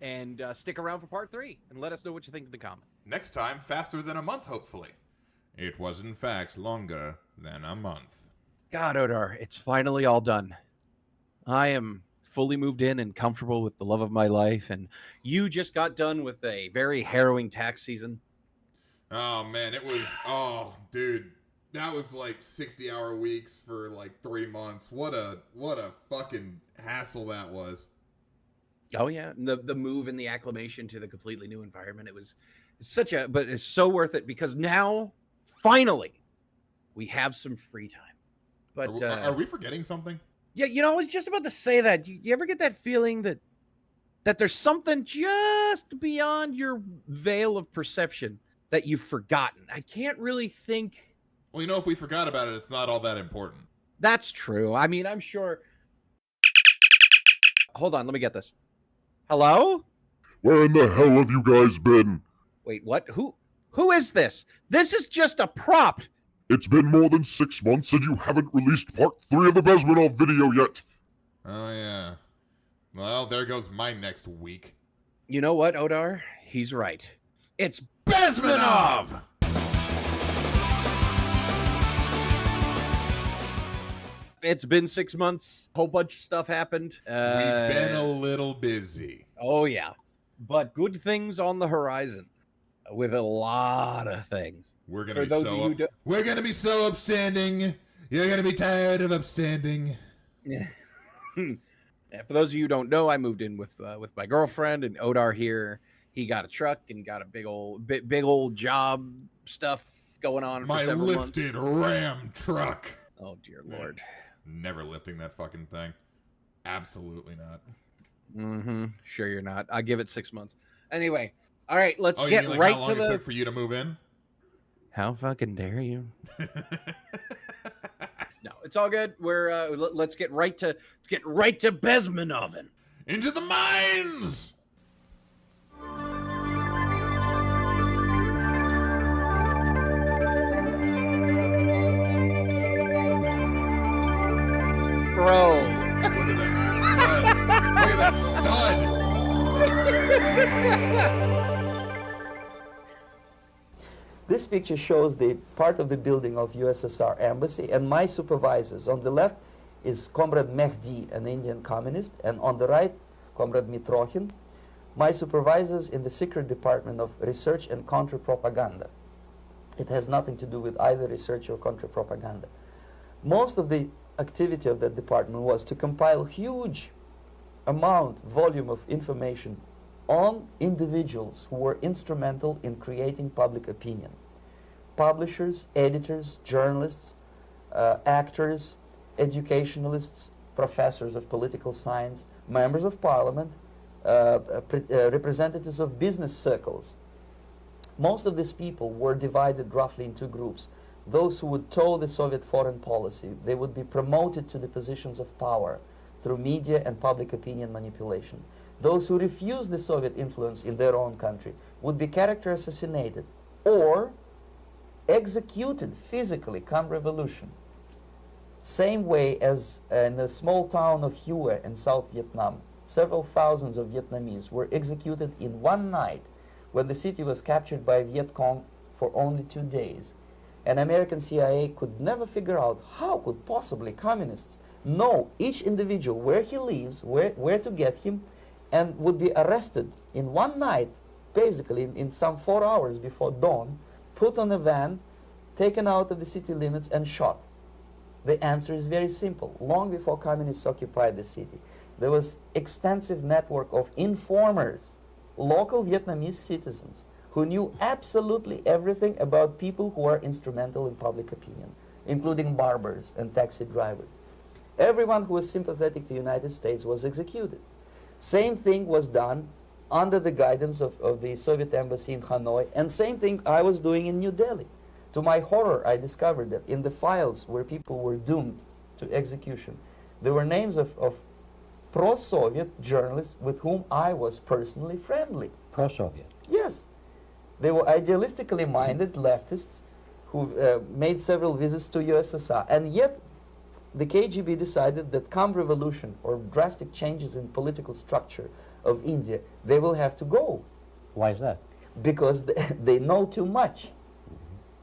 And stick around for part 3 and let us know what you think in the comment. Next time, faster than a month, hopefully. It was, in fact, longer than a month. God, Odar, it's finally all done. I am fully moved in and comfortable with the love of my life, and you just got done with a very harrowing tax season. Oh, man, it was... Oh, dude. That was like 60-hour weeks for like 3 months. What a fucking hassle that was. Oh, yeah. The move and the acclimation to the completely new environment. It was but it's so worth it because now, finally, we have some free time. But are we forgetting something? Yeah, I was just about to say that. You ever get that feeling that there's something just beyond your veil of perception that you've forgotten? I can't really think. Well, if we forgot about it, it's not all that important. That's true. I mean, I'm sure. Hold on, let me get this. Hello? Where in the hell have you guys been? Wait, what? Who is this? This is just a prop. It's been more than 6 months and you haven't released part 3 of the Bezmenov video yet. Oh, yeah. Well, there goes my next week. You know what, Odar? He's right. It's Bezmenov! It's been 6 months. A whole bunch of stuff happened. We've been a little busy. Oh, yeah. But good things on the horizon. With a lot of things. We're gonna be so upstanding. You're gonna be tired of upstanding. Yeah. For those of you who don't know, I moved in with my girlfriend and Odar here. He got a truck and got a big old job stuff going on for several months. My lifted Ram truck. Oh dear Lord. Never lifting that fucking thing. Absolutely not. Mm-hmm. Sure you're not. I'll give it 6 months. Anyway, all right, let's get you mean right how long to the. It took for you to move in? How fucking dare you? No, it's all good. We're let's get right to Bezmenov. Into the mines. Bro. Look at that stud. This picture shows the part of the building of USSR embassy, and my supervisors. On the left is Comrade Mehdi, an Indian communist, and on the right, Comrade Mitrokhin, my supervisors in the secret department of research and counter-propaganda. It has nothing to do with either research or counter-propaganda. Most of the activity of that department was to compile huge volume of information on individuals who were instrumental in creating public opinion. Publishers, editors, journalists, actors, educationalists, professors of political science, members of parliament, representatives of business circles. Most of these people were divided roughly in 2 groups. Those who would toe the Soviet foreign policy, they would be promoted to the positions of power through media and public opinion manipulation. Those who refused the Soviet influence in their own country would be character assassinated or executed physically come revolution. Same way as in the small town of Hue in South Vietnam, several thousands of Vietnamese were executed in one night when the city was captured by Viet Cong for only 2 days. And American CIA could never figure out how could possibly communists know each individual where he lives, where to get him, and would be arrested in one night, basically in some 4 hours before dawn, put on a van, taken out of the city limits and shot. The answer is very simple. Long before communists occupied the city, there was extensive network of informers, local Vietnamese citizens, who knew absolutely everything about people who are instrumental in public opinion, including barbers and taxi drivers. Everyone who was sympathetic to the United States was executed. Same thing was done under the guidance of the Soviet embassy in Hanoi, and same thing I was doing in New Delhi. To my horror, I discovered that in the files where people were doomed to execution, there were names of pro-Soviet journalists with whom I was personally friendly. Pro-Soviet? Yes. They were idealistically minded leftists who made several visits to USSR, and yet the KGB decided that come revolution or drastic changes in political structure of India, they will have to go. Why is that? Because they know too much.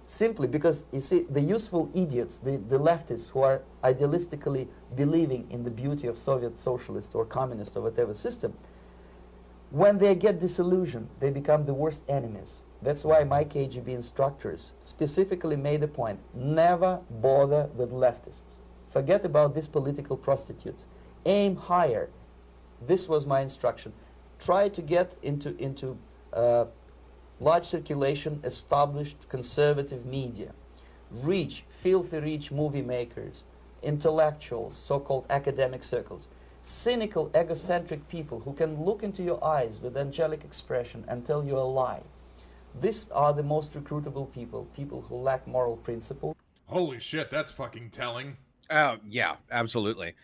Simply because, you see, the useful idiots, the leftists who are idealistically believing in the beauty of Soviet socialist or communist or whatever system, when they get disillusioned, they become the worst enemies. That's why my KGB instructors specifically made a point: never bother with leftists. Forget about these political prostitutes. Aim higher. This was my instruction. Try to get into large circulation, established conservative media. Reach, filthy rich movie makers, intellectuals, so-called academic circles. Cynical, egocentric people who can look into your eyes with angelic expression and tell you a lie. These are the most recruitable people, people who lack moral principle. Holy shit, that's fucking telling. Oh, yeah, absolutely.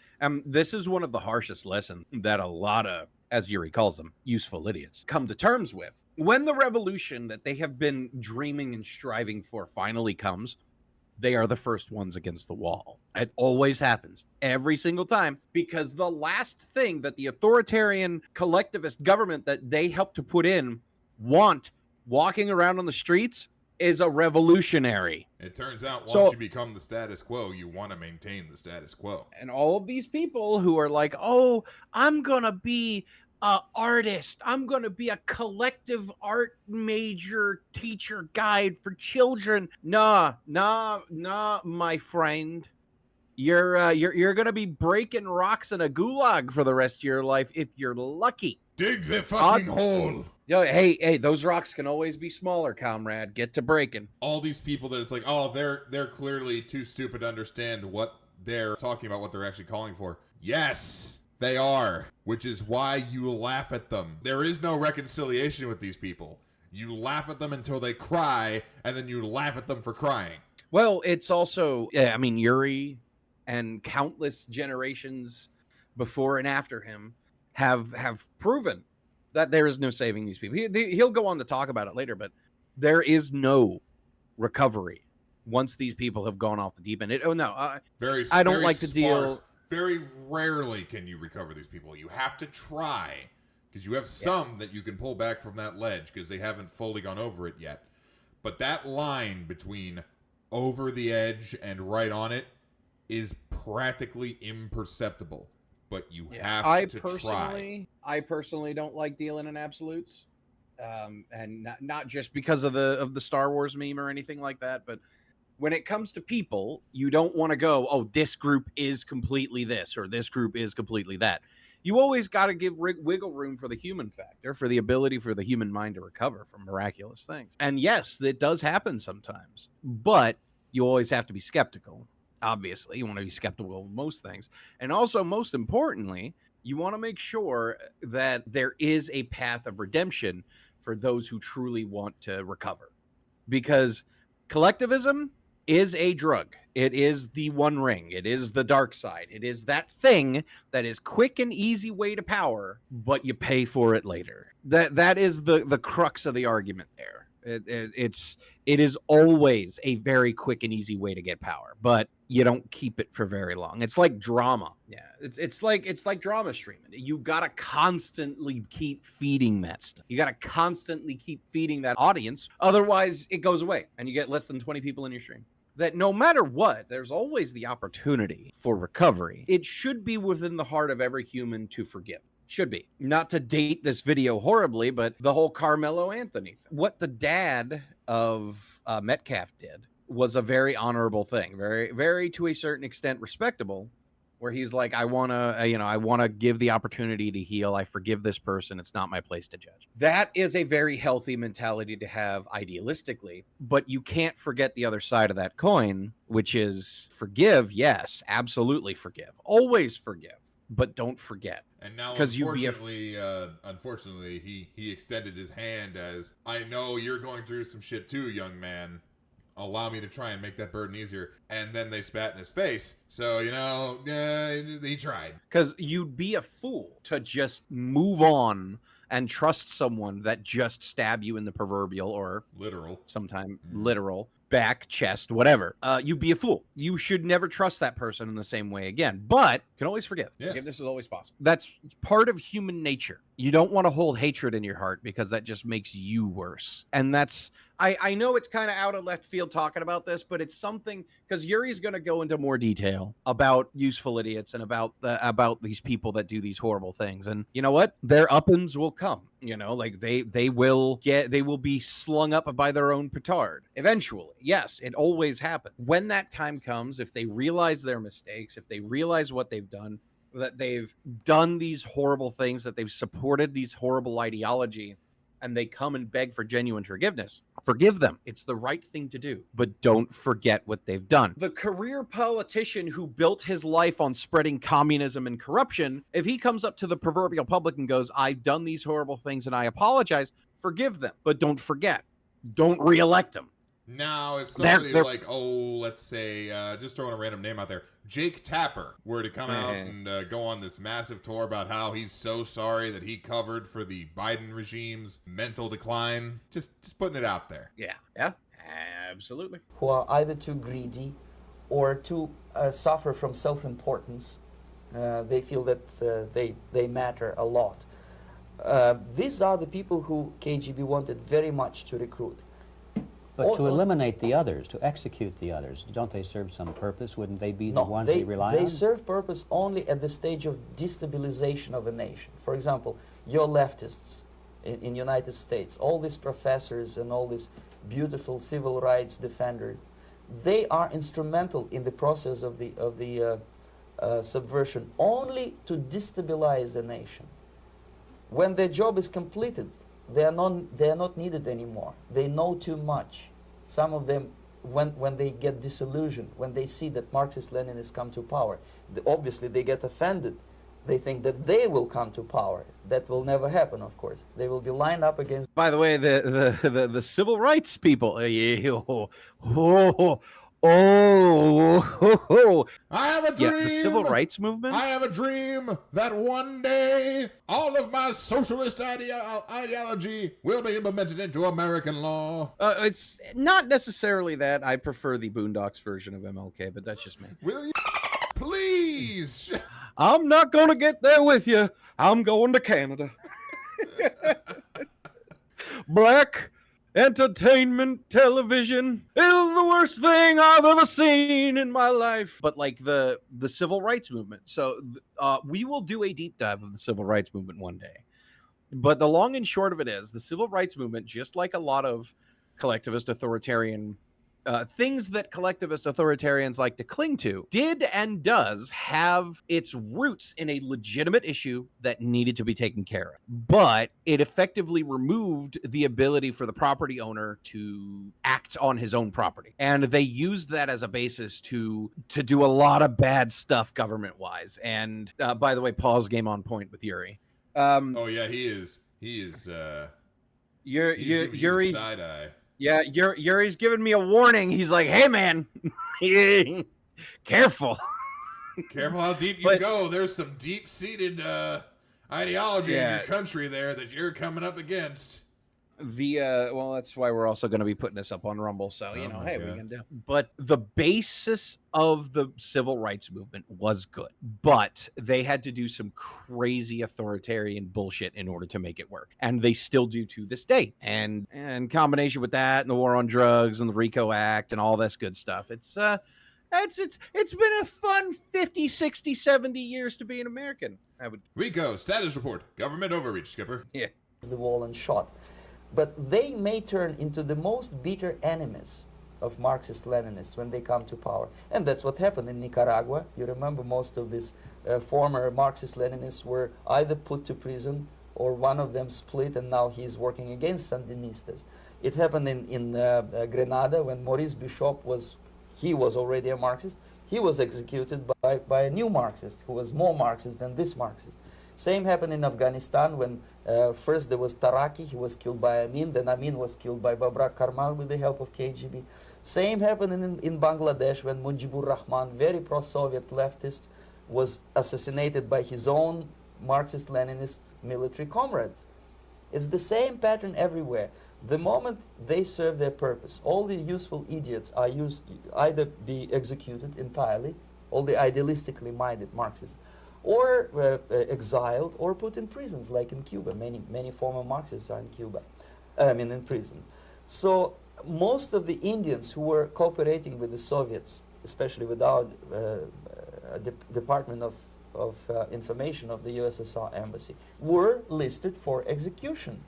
This is one of the harshest lessons that a lot of, as Yuri calls them, useful idiots come to terms with. When the revolution that they have been dreaming and striving for finally comes, they are the first ones against the wall. It always happens, every single time, because the last thing that the authoritarian collectivist government that they help to put in want walking around on the streets is a revolutionary. It turns out once you become the status quo, you want to maintain the status quo. And all of these people who are like, oh, I'm going to be an artist. I'm going to be a collective art major teacher guide for children. Nah, my friend. You're going to be breaking rocks in a gulag for the rest of your life if you're lucky. Dig the fucking hole. Yo, hey, those rocks can always be smaller, comrade. Get to breaking. All these people that it's like, oh, they're clearly too stupid to understand what they're talking about, what they're actually calling for. Yes, they are, which is why you laugh at them. There is no reconciliation with these people. You laugh at them until they cry, and then you laugh at them for crying. Well, it's also, I mean, Yuri and countless generations before and after him have proven that there is no saving these people. He'll go on to talk about it later, but there is no recovery once these people have gone off the deep end. I don't like to deal. Very rarely can you recover these people. You have to try, because you have some that you can pull back from that ledge because they haven't fully gone over it yet. But that line between over the edge and right on it is practically imperceptible. But you have to try. I personally don't like dealing in absolutes, and not just because of the Star Wars meme or anything like that. But when it comes to people, you don't want to go, oh, this group is completely this or this group is completely that. You always got to give wiggle room for the human factor, for the ability for the human mind to recover from miraculous things. And yes, it does happen sometimes, but you always have to be skeptical. Obviously, you want to be skeptical of most things. And also, most importantly, you want to make sure that there is a path of redemption for those who truly want to recover. Because collectivism is a drug. It is the One Ring. It is the dark side. It is that thing that is quick and easy way to power, but you pay for it later. That is the crux of the argument there. It is always a very quick and easy way to get power, but you don't keep it for very long. It's like drama. Yeah, it's like drama streaming. You gotta constantly keep feeding that stuff. You gotta constantly keep feeding that audience. Otherwise, it goes away, and you get less than 20 people in your stream. That no matter what, there's always the opportunity for recovery. It should be within the heart of every human to forgive. Should be. Not to date this video horribly, but the whole Carmelo Anthony thing. What the dad of Metcalf did was a very honorable thing, very, very to a certain extent respectable, where he's like, I want to give the opportunity to heal. I forgive this person. It's not my place to judge. That is a very healthy mentality to have idealistically, but you can't forget the other side of that coin, which is forgive. Yes, absolutely forgive. Always forgive. But don't forget. And now, unfortunately, he extended his hand as, I know you're going through some shit too, young man. Allow me to try and make that burden easier. And then they spat in his face. So, he tried. Because you'd be a fool to just move on and trust someone that just stabbed you in the proverbial or literal back, chest, whatever. You'd be a fool. You should never trust that person in the same way again, but can always forgive. Yes. Forgiveness is always possible. That's part of human nature. You don't want to hold hatred in your heart because that just makes you worse. And that's, I know it's kind of out of left field talking about this, but it's something, because Yuri's going to go into more detail about useful idiots and about these people that do these horrible things. And you know what? Their up-ins will come. You know, like they will be slung up by their own petard eventually. Yes, it always happens. When that time comes, if they realize their mistakes, if they realize what they've done, that they've done these horrible things, that they've supported these horrible ideology, and they come and beg for genuine forgiveness, forgive them. It's the right thing to do, but don't forget what they've done. The career politician who built his life on spreading communism and corruption, if he comes up to the proverbial public and goes, I've done these horrible things and I apologize, forgive them, but don't forget. Don't reelect them. Now, if somebody like, let's say, just throwing a random name out there, Jake Tapper were to come out and go on this massive tour about how he's so sorry that he covered for the Biden regime's mental decline, just putting it out there. Yeah, absolutely. Who are either too greedy or too suffer from self-importance. They feel that they matter a lot. These are the people who KGB wanted very much to recruit. But to eliminate the others, to execute the others, don't they serve some purpose? Wouldn't they be the ones they rely on? They serve purpose only at the stage of destabilization of a nation. For example, your leftists in United States, all these professors and all these beautiful civil rights defenders, they are instrumental in the process of the subversion only to destabilize the nation. When their job is completed, they are not needed anymore. They know too much. Some of them, when they get disillusioned, when they see that Marxist-Leninists come to power, obviously they get offended. They think that they will come to power. That will never happen, of course. They will be lined up against... By the way, the civil rights people... I have a dream. Yeah, the civil rights movement. I have a dream that one day all of my socialist ideology will be implemented into American law. It's not necessarily that. I prefer the Boondocks version of MLK, but that's just me. Will you please? I'm not going to get there with you. I'm going to Canada. Black entertainment television is the worst thing I've ever seen in my life. But like the civil rights movement. So we will do a deep dive of the civil rights movement one day. But the long and short of it is the civil rights movement, just like a lot of collectivist authoritarian things that collectivist authoritarians like to cling to, did and does have its roots in a legitimate issue that needed to be taken care of. But it effectively removed the ability for the property owner to act on his own property. And they used that as a basis to do a lot of bad stuff government-wise. And by the way, Paul's game on point with Yuri. Oh, yeah, he is. Yuri's side eye. Yeah, Yuri's giving me a warning. He's like, hey, man, careful. Careful how deep you go. There's some deep-seated ideology in your country there that you're coming up against. Well, that's why we're also going to be putting this up on Rumble. So, hey, what are you going to do? But the basis of the civil rights movement was good. But they had to do some crazy authoritarian bullshit in order to make it work. And they still do to this day. And in combination with that and the war on drugs and the RICO Act and all this good stuff, it's been a fun 50, 60, 70 years to be an American. RICO, status report. Government overreach, Skipper. Yeah. The wall and shot. But they may turn into the most bitter enemies of Marxist-Leninists when they come to power. And that's what happened in Nicaragua. You remember most of these former Marxist-Leninists were either put to prison or one of them split and now he's working against Sandinistas. It happened in Grenada when Maurice Bishop was already a Marxist. He was executed by a new Marxist who was more Marxist than this Marxist. Same happened in Afghanistan when first there was Taraki, he was killed by Amin, then Amin was killed by Babrak Karmal with the help of KGB. Same happened in Bangladesh when Mujibur Rahman, very pro-Soviet leftist, was assassinated by his own Marxist-Leninist military comrades. It's the same pattern everywhere. The moment they serve their purpose, all the useful idiots are either be executed entirely, all the idealistically minded Marxists, or exiled or put in prisons, like in Cuba. Many former Marxists are in Cuba, in prison. So most of the Indians who were cooperating with the Soviets, especially with our Department of Information of the USSR Embassy, were listed for execution.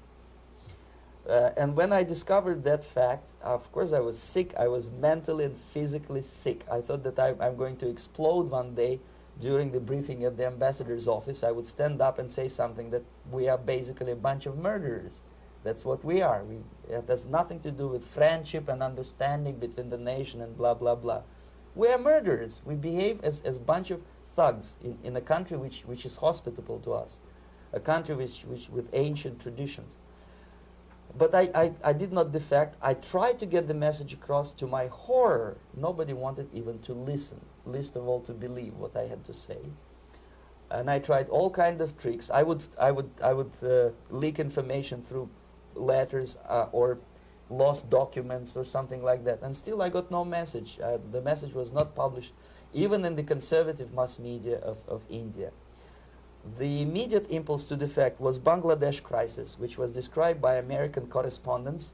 And when I discovered that fact, of course I was sick. I was mentally and physically sick. I thought that I'm going to explode one day during the briefing at the ambassador's office. I would stand up and say something that we are basically a bunch of murderers. That's what we are. It has nothing to do with friendship and understanding between the nation and blah, blah, blah. We are murderers. We behave as a bunch of thugs in a country which is hospitable to us, a country which with ancient traditions. But I did not defect. I tried to get the message across. To my horror, nobody wanted even to listen, least of all to believe what I had to say. And I tried all kinds of tricks. I would leak information through letters or lost documents or something like that. And still I got no message. The message was not published, even in the conservative mass media of India. The immediate impulse to defect was Bangladesh crisis, which was described by American correspondents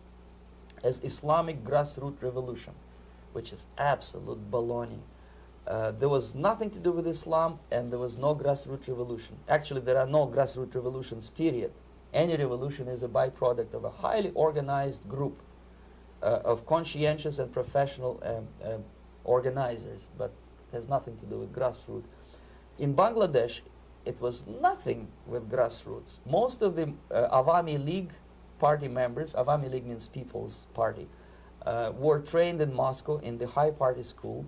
as Islamic grassroots revolution, which is absolute baloney. There was nothing to do with Islam, and there was no grassroots revolution. Actually, there are no grassroots revolutions, period. Any revolution is a byproduct of a highly organized group of conscientious and professional organizers, but it has nothing to do with grassroots. In Bangladesh, it was nothing with grassroots. Most of the Awami League party members, Awami League means People's Party, were trained in Moscow in the High Party School.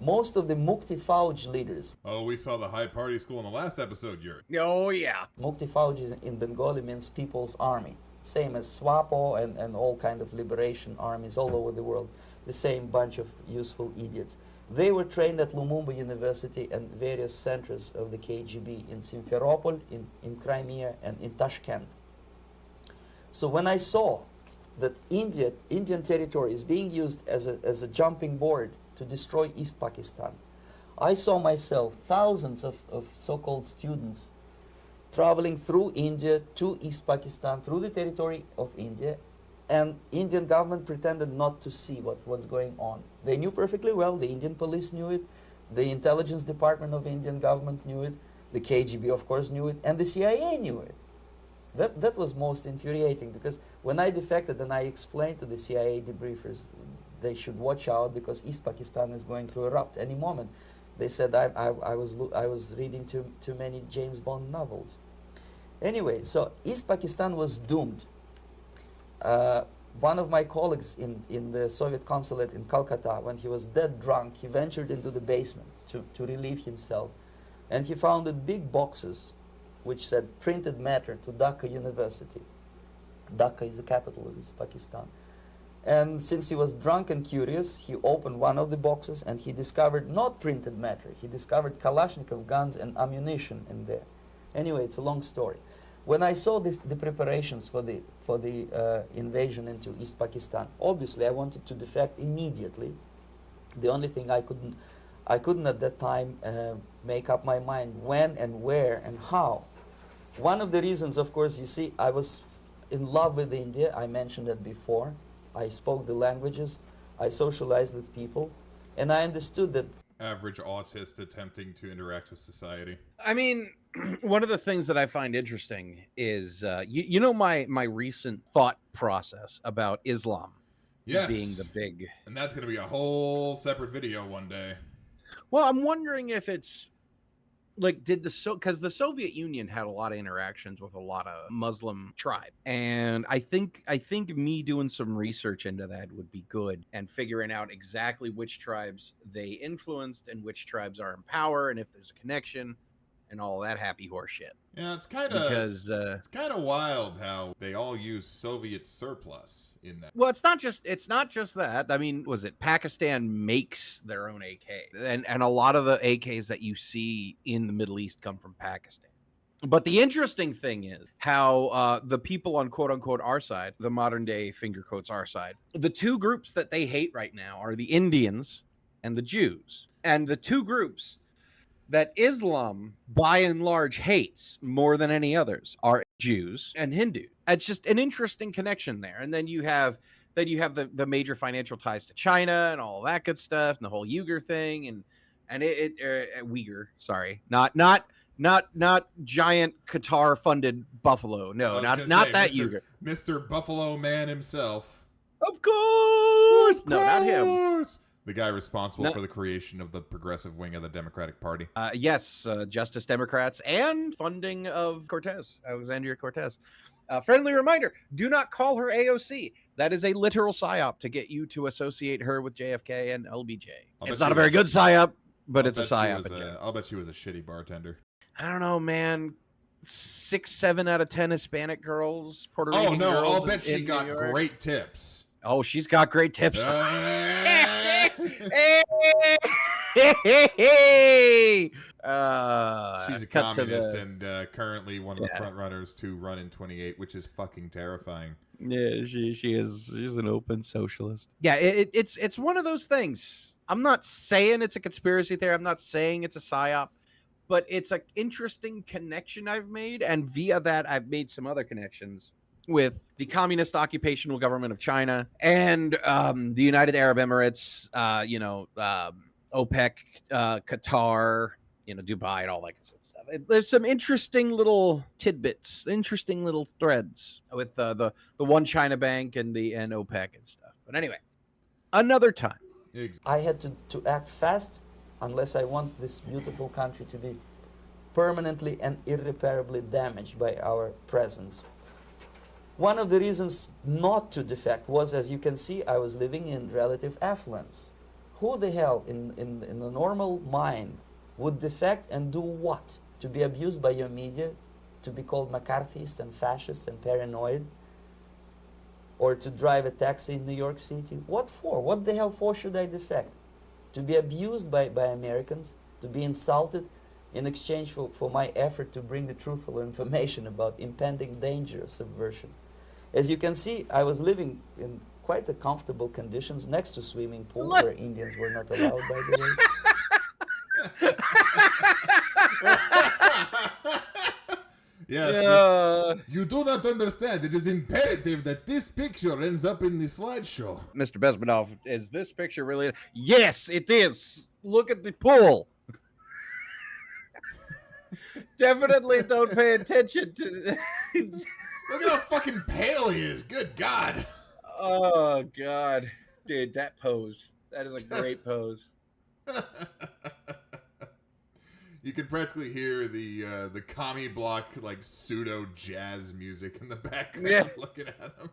Most of the Mukti Fauj leaders. Oh, we saw the High Party School in the last episode, Yuri. Oh, yeah. Mukti Fauj in Bengali means People's Army. Same as SWAPO and all kind of liberation armies all over the world. The same bunch of useful idiots. They were trained at Lumumba University and various centers of the KGB in Simferopol, in Crimea, and in Tashkent. So when I saw that Indian territory is being used as a jumping board to destroy East Pakistan, I saw myself thousands of so-called students traveling through India to East Pakistan, through the territory of India, and Indian government pretended not to see what's going on. They knew perfectly well, the Indian police knew it, the intelligence department of the Indian government knew it, the KGB of course knew it, and the CIA knew it. That was most infuriating, because when I defected and I explained to the CIA debriefers they should watch out because East Pakistan is going to erupt any moment, they said I was reading too many James Bond novels. Anyway, so East Pakistan was doomed. One of my colleagues in the Soviet consulate in Calcutta, when he was dead drunk, he ventured into the basement to relieve himself. And he found big boxes which said printed matter to Dhaka University. Dhaka is the capital of East Pakistan. And since he was drunk and curious, he opened one of the boxes and he discovered not printed matter. He discovered Kalashnikov guns and ammunition in there. Anyway, it's a long story. When I saw the preparations for the invasion into East Pakistan, obviously I wanted to defect immediately. The only thing I couldn't at that time make up my mind when and where and how. One of the reasons, of course, you see, I was in love with India. I mentioned that before. I spoke the languages. I socialized with people, and I understood that. Average autist attempting to interact with society. I mean, one of the things that I find interesting is, you know, my recent thought process about Islam being the big... And that's going to be a whole separate video one day. Well, I'm wondering if it's, like, because the Soviet Union had a lot of interactions with a lot of Muslim tribes, and I think me doing some research into that would be good, and figuring out exactly which tribes they influenced and which tribes are in power, and if there's a connection, and all that happy horse shit. Yeah, it's kind of wild how they all use Soviet surplus in that. Well, it's not just that. I mean, was it Pakistan makes their own AK, and a lot of the AKs that you see in the Middle East come from Pakistan. But the interesting thing is how the people on quote unquote our side, the modern day finger quotes our side, the two groups that they hate right now are the Indians and the Jews, and the two groups that Islam, by and large, hates more than any others are Jews and Hindu. It's just an interesting connection there. And then you have the major financial ties to China and all that good stuff, and the whole Uyghur thing, and Uyghur, sorry, not giant Qatar funded buffalo. No, not that Uyghur. Mr. Buffalo Man himself. Of course, no, not him. The guy responsible for the creation of the progressive wing of the Democratic Party. Yes, Justice Democrats and funding of Alexandria Cortez. Friendly reminder, do not call her AOC. That is a literal psyop to get you to associate her with JFK and LBJ. It's not a very good psyop, but it's a psyop. I'll bet she was a shitty bartender. I don't know, man. 6, 7 out of 10 Hispanic girls, Puerto Rican girls. I'll bet she got great tips. Oh, she's got great tips. She's a communist and currently one of the front runners to run in 28, which is fucking terrifying. Yeah, she's an open socialist. Yeah, it's one of those things. I'm not saying it's a conspiracy theory. I'm not saying it's a psyop, but it's an interesting connection I've made, and via that I've made some other connections with the communist occupational government of China and the United Arab Emirates, OPEC, Qatar, Dubai, and all that kind of stuff. There's some interesting little tidbits, interesting little threads with the One China Bank and OPEC and stuff. But anyway, another time. I had to act fast unless I want this beautiful country to be permanently and irreparably damaged by our presence. One of the reasons not to defect was, as you can see, I was living in relative affluence. Who the hell in the normal mind would defect and do what? To be abused by your media, to be called McCarthyist and fascist and paranoid, or to drive a taxi in New York City? What for? What the hell for should I defect? To be abused by Americans, to be insulted in exchange for my effort to bring the truthful information about impending danger of subversion. As you can see, I was living in quite a comfortable conditions next to swimming pool where Indians were not allowed, by the way. Yes, you do not understand. It is imperative that this picture ends up in the slideshow. Mr. Bezmenov, is this picture really? Yes, it is. Look at the pool. Definitely don't pay attention to... Look at how fucking pale he is. Good God. Oh, God. Dude, that pose. That is a great pose. You can practically hear the commie block, like, pseudo-jazz music in the background looking at him.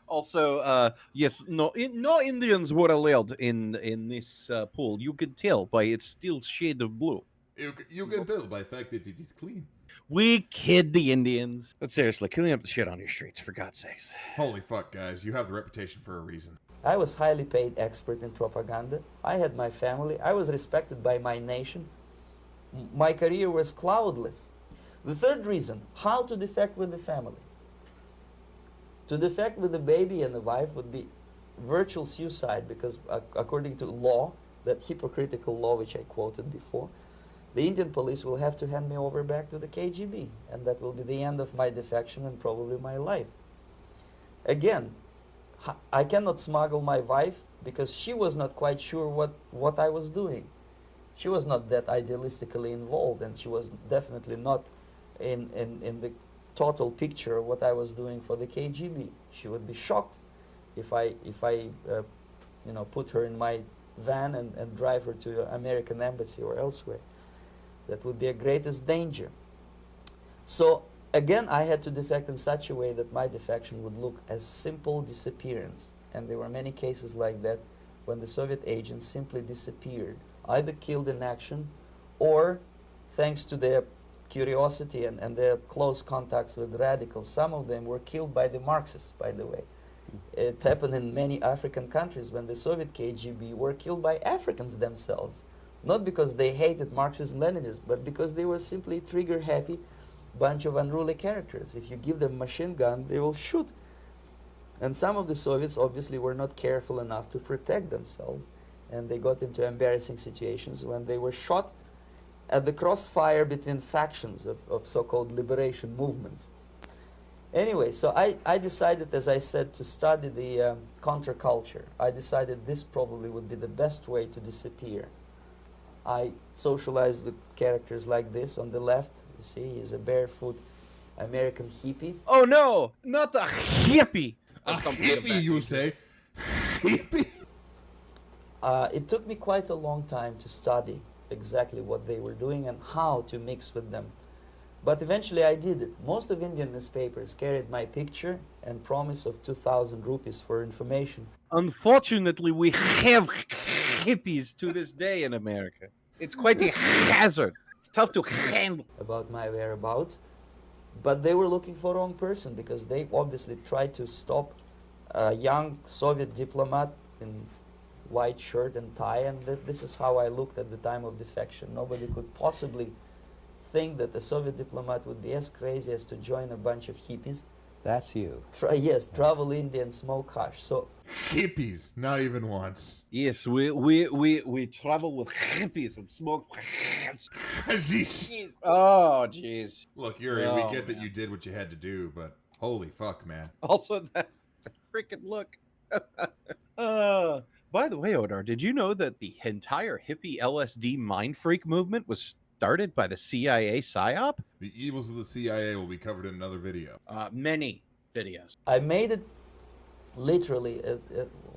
Also, yes, no Indians were allowed in this pool. You can tell by its still shade of blue. You can tell by the fact that it is clean. We kid the Indians. But seriously, clean up the shit on your streets, for God's sakes. Holy fuck, guys. You have the reputation for a reason. I was highly paid expert in propaganda. I had my family. I was respected by my nation. My career was cloudless. The third reason, how to defect with the family. To defect with the baby and the wife would be virtual suicide because according to law, that hypocritical law which I quoted before, the Indian police will have to hand me over back to the KGB, and that will be the end of my defection and probably my life. Again, I cannot smuggle my wife because she was not quite sure what I was doing. She was not that idealistically involved, and she was definitely not in the total picture of what I was doing for the KGB. She would be shocked if I put her in my van and drive her to the American embassy or elsewhere. That would be a greatest danger. So again, I had to defect in such a way that my defection would look as simple disappearance. And there were many cases like that when the Soviet agents simply disappeared, either killed in action or thanks to their curiosity and their close contacts with radicals. Some of them were killed by the Marxists, by the way. It happened in many African countries when the Soviet KGB were killed by Africans themselves. Not because they hated Marxism-Leninism, but because they were simply trigger-happy bunch of unruly characters. If you give them a machine gun, they will shoot. And some of the Soviets obviously were not careful enough to protect themselves and they got into embarrassing situations when they were shot at the crossfire between factions of so-called liberation movements. Anyway, so I decided, as I said, to study the counterculture. I decided this probably would be the best way to disappear. I socialized with characters like this. On the left, you see, he's a barefoot American hippie. Oh no, not a hippie. A hippie, you say? Hippie? It took me quite a long time to study exactly what they were doing and how to mix with them. But eventually I did it. Most of Indian newspapers carried my picture and promise of 2,000 rupees for information. Unfortunately, we have hippies to this day in America. It's quite a hazard. It's tough to handle. About my whereabouts. But they were looking for the wrong person, because they obviously tried to stop a young Soviet diplomat in white shirt and tie, and this is how I looked at the time of defection. Nobody could possibly think that a Soviet diplomat would be as crazy as to join a bunch of hippies. That's you. Travel India and smoke hash. So hippies, not even once. Yes, we travel with hippies and smoke hash. Oh, jeez. Look, Yuri, we get that you did what you had to do, but holy fuck, man. Also, that freaking look. By the way, Odar, did you know that the entire hippie LSD mind freak movement was started by the CIA PSYOP? The evils of the CIA will be covered in another video. Many videos. I made it literally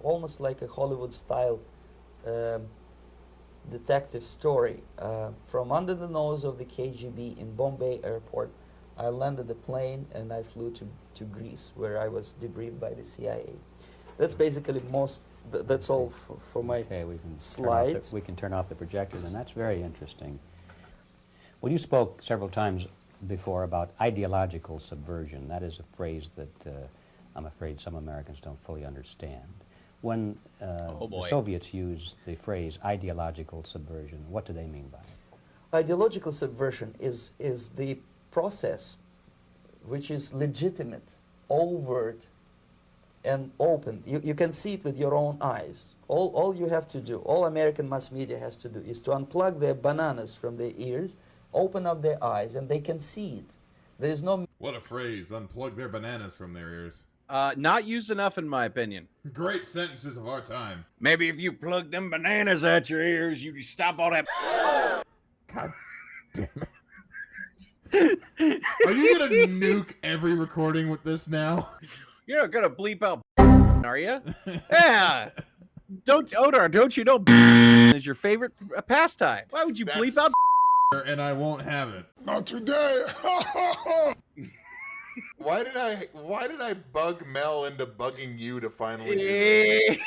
almost like a Hollywood-style detective story. From under the nose of the KGB in Bombay airport, I landed the plane and I flew to Greece, where I was debriefed by the CIA. That's basically that's all for my slides. We can turn off the projector, then. That's very interesting. Well, you spoke several times before about ideological subversion. That is a phrase that I'm afraid some Americans don't fully understand. When the Soviets used the phrase ideological subversion, what do they mean by it? Ideological subversion is the process which is legitimate, overt, and open. You can see it with your own eyes. All you have to do, all American mass media has to do, is to unplug their bananas from their ears, open up their eyes, and they can see it. There is no... What a phrase, unplug their bananas from their ears. Not used enough, in my opinion. Great sentences of our time. Maybe if you plug them bananas out your ears, you can stop all that... God damn it. Are you gonna nuke every recording with this now? You're not gonna bleep out, are you? Yeah. Odar, don't you know is your favorite pastime? Why would you bleep out? And I won't have it. Not today. Why did I bug Mel into bugging you to finally do this?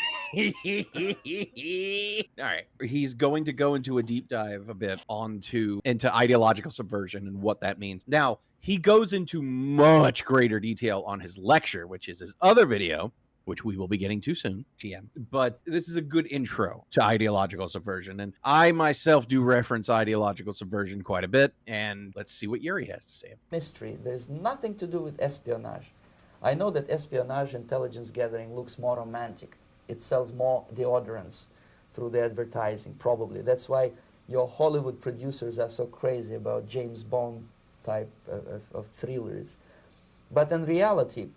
All right. He's going to go into a deep dive a bit into ideological subversion and what that means. Now, he goes into much greater detail on his lecture, which is his other video, which we will be getting to soon, TM. But this is a good intro to ideological subversion. And I myself do reference ideological subversion quite a bit. And let's see what Yuri has to say. Mystery. There's nothing to do with espionage. I know that espionage intelligence gathering looks more romantic. It sells more deodorants through the advertising, probably. That's why your Hollywood producers are so crazy about James Bond type of thrillers. But in reality,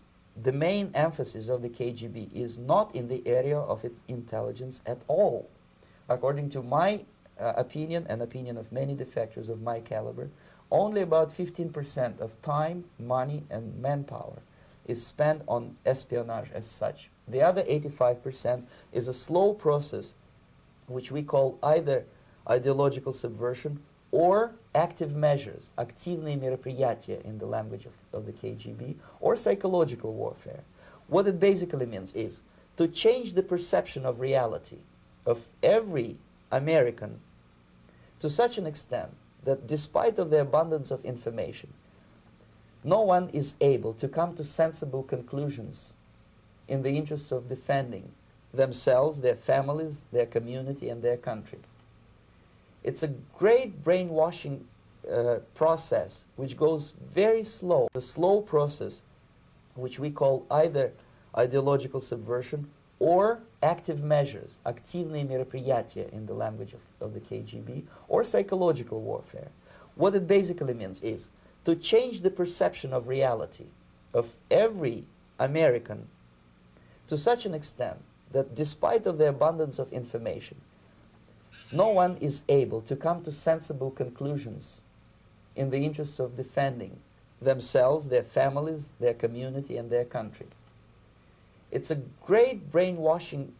the main emphasis of the KGB is not in the area of intelligence at all. According to my opinion and opinion of many defectors of my caliber, only about 15% of time, money, and manpower is spent on espionage as such. The other 85% is a slow process which we call either ideological subversion or active measures, активные мероприятия in the language of the KGB, or psychological warfare. What it basically means is to change the perception of reality of every American to such an extent that despite of the abundance of information, no one is able to come to sensible conclusions in the interests of defending themselves, their families, their community, and their country. It's a great brainwashing process which goes very slow. The slow process which we call either ideological subversion or active measures, активные мероприятия in the language of the KGB, or psychological warfare. What it basically means is to change the perception of reality of every American to such an extent that despite of the abundance of information, no one is able to come to sensible conclusions in the interests of defending themselves, their families, their community, and their country. It's a great brainwashing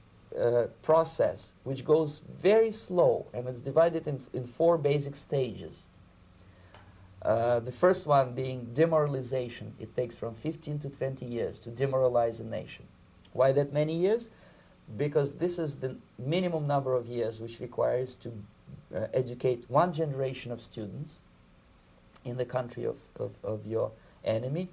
process which goes very slow, and it's divided in 4 basic stages. The first one being demoralization. It takes from 15 to 20 years to demoralize a nation. Why that many years? Because this is the minimum number of years which requires to educate 1 generation of students in the country of your enemy,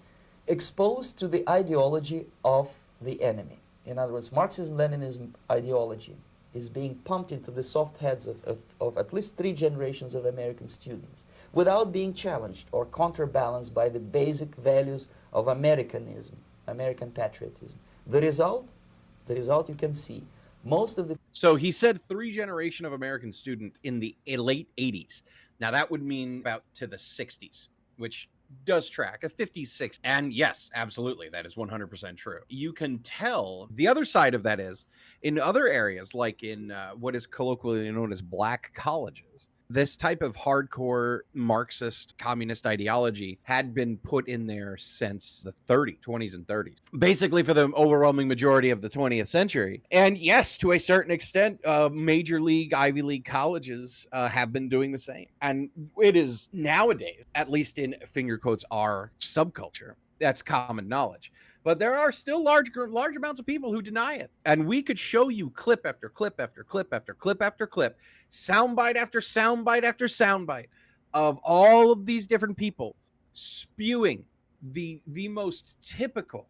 exposed to the ideology of the enemy. In other words, Marxism-Leninism ideology is being pumped into the soft heads of at least 3 generations of American students without being challenged or counterbalanced by the basic values of Americanism, American patriotism. The result you can see. Most of the... So he said 3 generation of American students in the late 80s. Now that would mean about to the 60s, which does track a 56. And yes, absolutely, that is 100% true. You can tell the other side of that is in other areas, like in what is colloquially known as black colleges. This type of hardcore Marxist communist ideology had been put in there since the 20s and 30s, basically for the overwhelming majority of the 20th century. And yes, to a certain extent, major league, Ivy League colleges have been doing the same. And it is nowadays, at least in finger quotes, our subculture. That's common knowledge. But there are still large amounts of people who deny it. And we could show you clip after clip after clip after clip after clip, soundbite after soundbite after soundbite of all of these different people spewing the most typical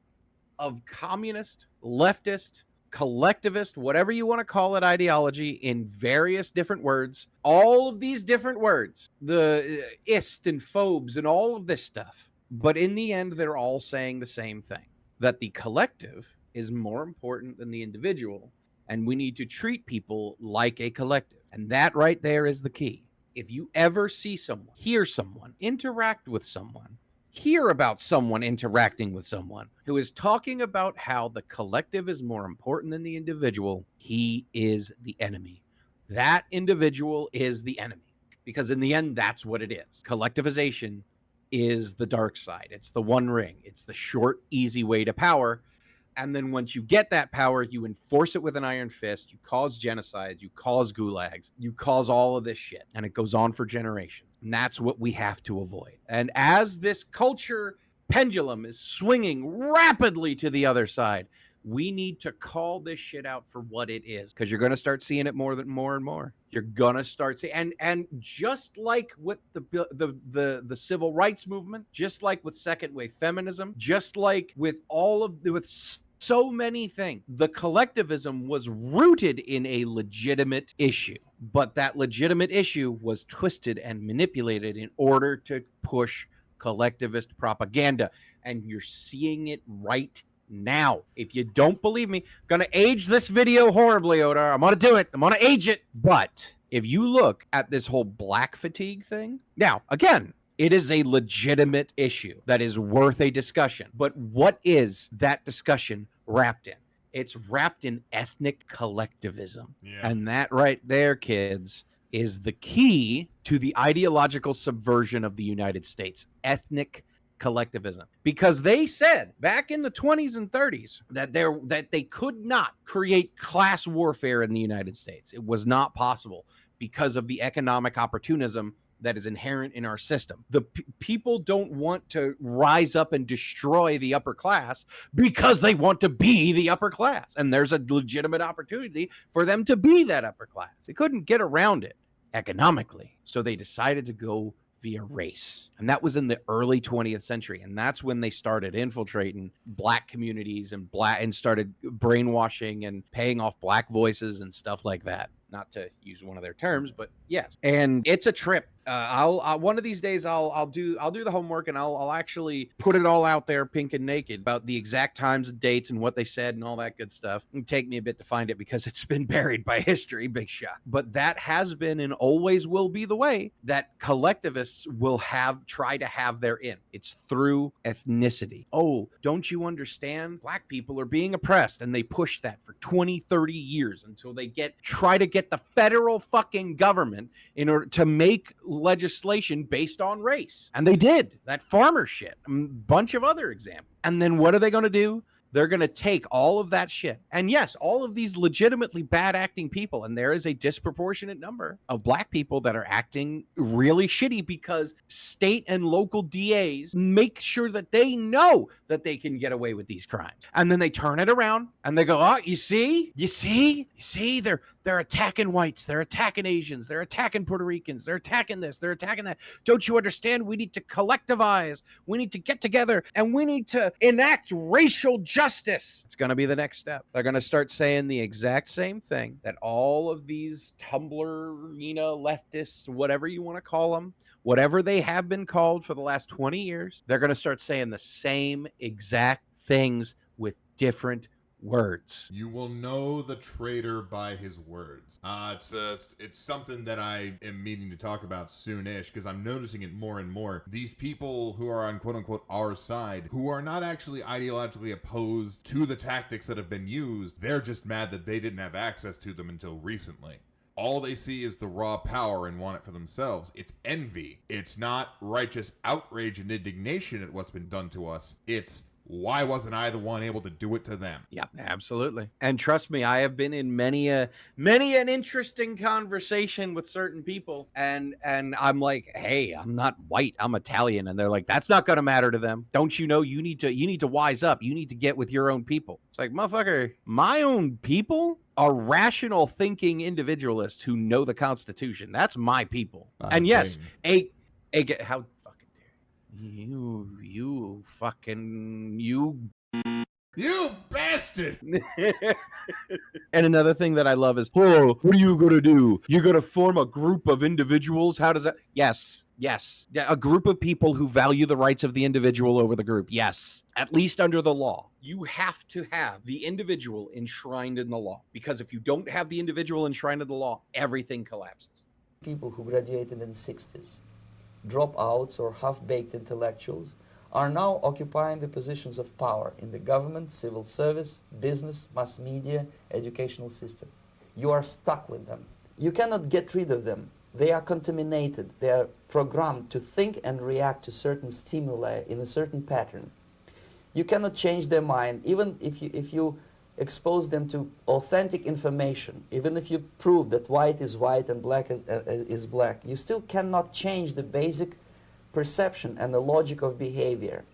of communist, leftist, collectivist, whatever you want to call it, ideology in various different words. All of these different words, the ist and phobes and all of this stuff. But in the end, they're all saying the same thing. That the collective is more important than the individual, and we need to treat people like a collective. And that right there is the key. If you ever see someone, hear someone, interact with someone, hear about someone interacting with someone who is talking about how the collective is more important than the individual, he is the enemy. That individual is the enemy. Because in the end, that's what it is. Collectivization is the dark side. It's the one ring. It's the short, easy way to power. And then once you get that power, you enforce it with an iron fist. You cause genocides. You cause gulags. You cause all of this shit. And it goes on for generations. And that's what we have to avoid. And as this culture pendulum is swinging rapidly to the other side, we need to call this shit out for what it is, because you're going to start seeing it more and more. You're going to start seeing, and just like with the civil rights movement, just like with second wave feminism, just like with so many things, the collectivism was rooted in a legitimate issue, but that legitimate issue was twisted and manipulated in order to push collectivist propaganda, and you're seeing it right now. If you don't believe me, I'm going to age this video horribly, Odar. I'm going to do it. I'm going to age it. But if you look at this whole black fatigue thing, now, again, it is a legitimate issue that is worth a discussion. But what is that discussion wrapped in? It's wrapped in ethnic collectivism. Yeah. And that right there, kids, is the key to the ideological subversion of the United States. Ethnic collectivism, because they said back in the 20s and 30s that they could not create class warfare in the United States. It was not possible because of the economic opportunism that is inherent in our system. The people don't want to rise up and destroy the upper class because they want to be the upper class, and there's a legitimate opportunity for them to be that upper class. They couldn't get around it economically, so they decided to go via race. And that was in the early 20th century. And that's when they started infiltrating black communities and started brainwashing and paying off black voices and stuff like that. Not to use one of their terms, but Yes, and it's a trip. I'll one of these days I'll do the homework, and I'll actually put it all out there, pink and naked, about the exact times and dates and what they said and all that good stuff. It'll take me a bit to find it because it's been buried by history, big shot. But that has been and always will be the way that collectivists will try to have their in. It's through ethnicity. Oh, don't you understand? Black people are being oppressed, and they push that for 20, 30 years until they try to get the federal fucking government in order to make legislation based on race. And they did that farmer shit, a bunch of other examples. And then what are they going to do? They're going to take all of that shit. And yes, all of these legitimately bad acting people, and there is a disproportionate number of black people that are acting really shitty because state and local DAs make sure that they know that they can get away with these crimes. And then they turn it around and they go, oh, you see, they're attacking whites, they're attacking Asians, they're attacking Puerto Ricans, they're attacking this, they're attacking that. Don't you understand? We need to collectivize, we need to get together, and we need to enact racial justice. It's going to be the next step. They're going to start saying the exact same thing that all of these Tumblr, leftists, whatever you want to call them, whatever they have been called for the last 20 years, they're going to start saying the same exact things with different words. You will know the traitor by his words. It's something that I am meaning to talk about soonish, because I'm noticing it more and more. These people who are on quote-unquote our side, who are not actually ideologically opposed to the tactics that have been used, they're just mad that they didn't have access to them until recently. All they see is the raw power and want it for themselves. It's envy. It's not righteous outrage and indignation at what's been done to us. It's, why wasn't I the one able to do it to them? Yeah, absolutely. And trust me, I have been in many an interesting conversation with certain people, and I'm like, hey, I'm not white, I'm Italian, and they're like, that's not going to matter to them. Don't you know you need to wise up. You need to get with your own people. It's like, motherfucker, my own people are rational thinking individualists who know the Constitution. That's my people. And yes, how You bastard! And another thing that I love is, oh, what are you going to do? You're going to form a group of individuals? How does that? Yes. Yeah, a group of people who value the rights of the individual over the group. Yes. At least under the law. You have to have the individual enshrined in the law. Because if you don't have the individual enshrined in the law, everything collapses. People who graduated in the 60s, dropouts or half-baked intellectuals, are now occupying the positions of power in the government, civil service, business, mass media, educational system. You are stuck with them. You cannot get rid of them. They are contaminated. They are programmed to think and react to certain stimuli in a certain pattern. You cannot change their mind, even if you expose them to authentic information, even if you prove that white is white and black is black, you still cannot change the basic perception and the logic of behavior.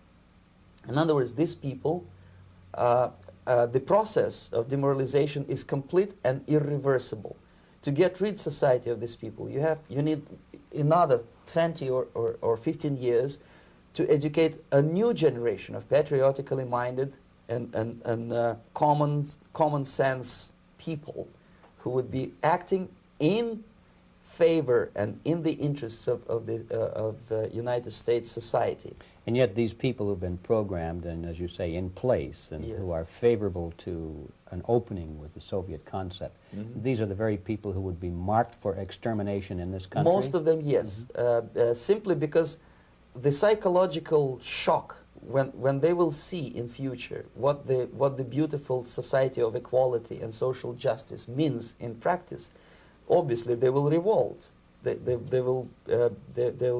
In other words, these people, the process of demoralization is complete and irreversible. To get rid society of these people, you need another 20 or 15 years to educate a new generation of patriotically minded and common sense people who would be acting in favor and in the interests of the United States society. And yet these people who've been programmed and, as you say, in place and Yes. who are favorable to an opening with the Soviet concept, these are the very people who would be marked for extermination in this country? Most of them, yes. Simply because the psychological shock when they will see in future what the beautiful society of equality and social justice means in practice, obviously they will revolt. They will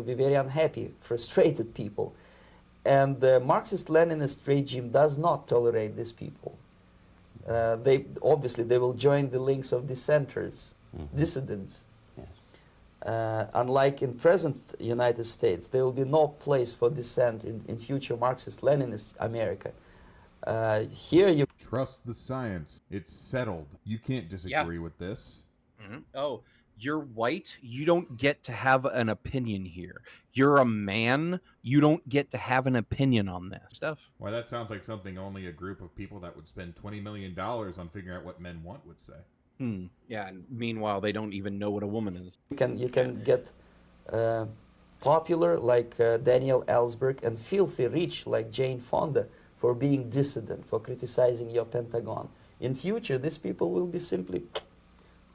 be very unhappy, frustrated people. And the Marxist-Leninist regime does not tolerate these people. They will join the links of dissenters, dissidents. Yes. Unlike in present United States, there will be no place for dissent in future Marxist-Leninist America. Here you Trust the science. It's settled. You can't disagree with this. Oh, you're white. You don't get to have an opinion here. You're a man. You don't get to have an opinion on this stuff. Why, that sounds like something only a group of people that would spend $20 million on figuring out what men want would say. Yeah, and meanwhile, they don't even know what a woman is. You can get popular like Daniel Ellsberg and filthy rich like Jane Fonda for being dissident, for criticizing your Pentagon. In future, these people will be simply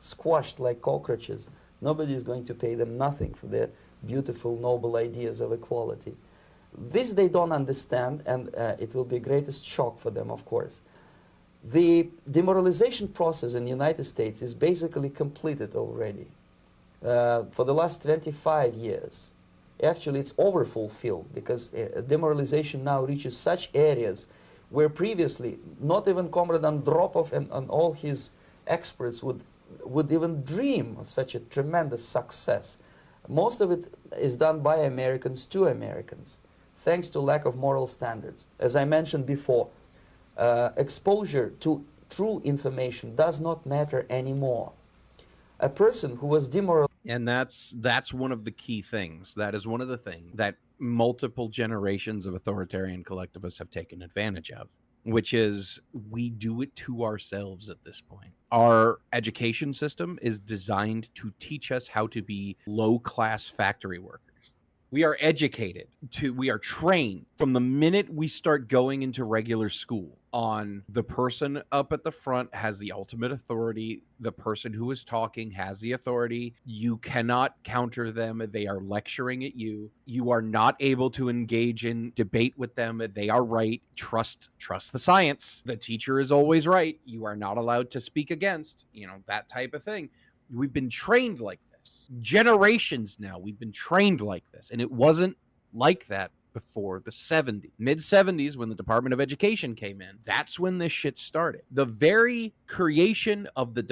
squashed like cockroaches. Nobody is going to pay them nothing for their beautiful, noble ideas of equality. This they don't understand, and it will be the greatest shock for them, of course. The demoralization process in the United States is basically completed already. For the last 25 years. Actually, it's overfulfilled because demoralization now reaches such areas where previously not even Comrade Andropov and all his experts would even dream of such a tremendous success. Most of it is done by Americans to Americans, thanks to lack of moral standards. As I mentioned before, exposure to true information does not matter anymore. A person who was demoralized. And that's one of the key things. That is one of the things that multiple generations of authoritarian collectivists have taken advantage of, which is we do it to ourselves at this point. Our education system is designed to teach us how to be low-class factory workers. We are educated we are trained from the minute we start going into regular school on the person up at the front has the ultimate authority. The person who is talking has the authority. You cannot counter them. They are lecturing at you. You are not able to engage in debate with them. They are right. Trust the science. The teacher is always right. You are not allowed to speak against, that type of thing. We've been trained like generations now. We've been trained like this, and it wasn't like that before the 70s. Mid-70s, when the Department of Education came in, that's when this shit started. The very creation of the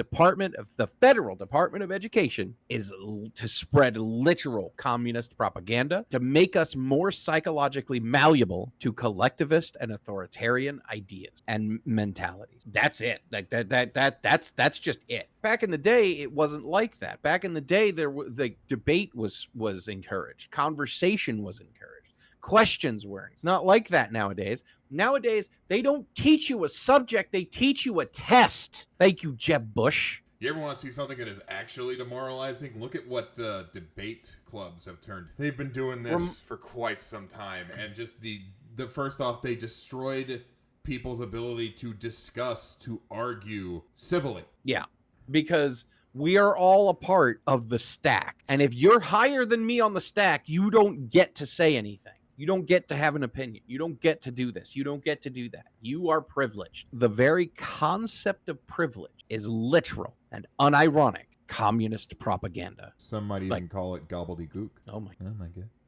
Federal Department of Education is to spread literal communist propaganda, to make us more psychologically malleable to collectivist and authoritarian ideas and mentalities. That's it. Like that's just it. Back in the day, it wasn't like that. Back in the day, the debate was encouraged. Conversation was encouraged. Questions were. It's not like that nowadays. Nowadays, they don't teach you a subject. They teach you a test. Thank you, Jeb Bush. You ever want to see something that is actually demoralizing? Look at what debate clubs have turned. They've been doing this for quite some time. And just the first off, they destroyed people's ability to discuss, to argue civilly. Yeah, because we are all a part of the stack. And if you're higher than me on the stack, you don't get to say anything. You don't get to have an opinion. You don't get to do this. You don't get to do that. You are privileged. The very concept of privilege is literal and unironic communist propaganda. Some might even call it gobbledygook. Oh my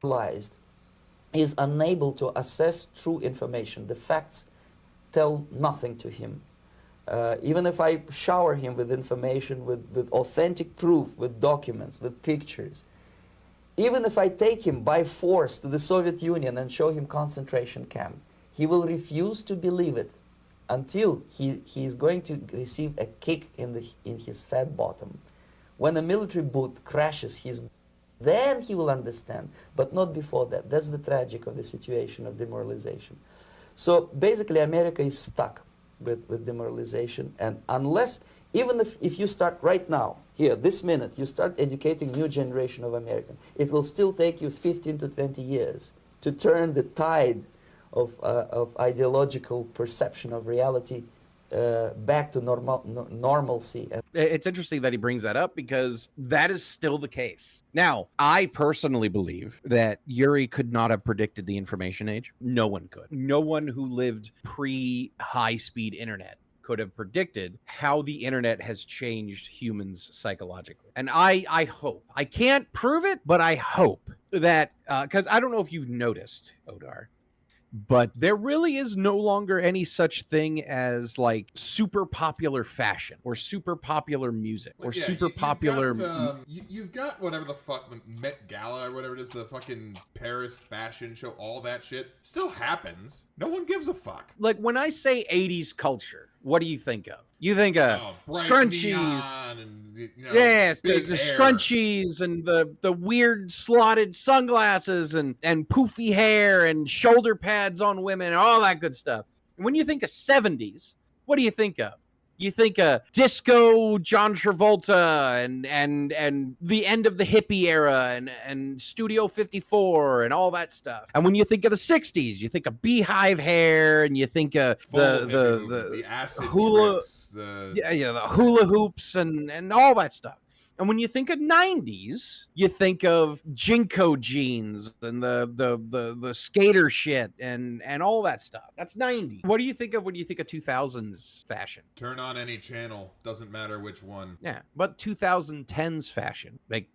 God. Is unable to assess true information. The facts tell nothing to him. Even if I shower him with information, with authentic proof, with documents, with pictures, even if I take him by force to the Soviet Union and show him concentration camp, he will refuse to believe it until he is going to receive a kick in his fat bottom. When a military boot crashes then he will understand, but not before that. That's the tragic of the situation of demoralization. So basically America is stuck with demoralization, and unless, even if you start right now, here, this minute, you start educating new generation of Americans, it will still take you 15 to 20 years to turn the tide of ideological perception of reality back to normalcy. It's interesting that he brings that up because that is still the case. Now, I personally believe that Yuri could not have predicted the information age. No one could. No one who lived pre-high-speed internet could have predicted how the internet has changed humans psychologically. And I hope, I can't prove it, but I hope that, because I don't know if you've noticed, Odar, but there really is no longer any such thing as like super popular fashion or super popular music or super popular. You've got whatever the fuck, the Met Gala or whatever it is, the fucking Paris fashion show, all that shit still happens. No one gives a fuck. Like when I say 80s culture, what do you think of? You think of scrunchies. Yes, the scrunchies and the weird slotted sunglasses and poofy hair and shoulder pads on women and all that good stuff. And when you think of 70s, what do you think of? You think of disco, John Travolta, and the end of the hippie era, and Studio 54, and all that stuff. And when you think of the 60s, you think of beehive hair, and you think of the acid trips, the hula hoops, and all that stuff. And when you think of 90s, you think of Jinko jeans and the skater shit and all that stuff. That's 90s. What do you think of when you think of 2000s fashion? Turn on any channel, doesn't matter which one. Yeah, but 2010s fashion. Like,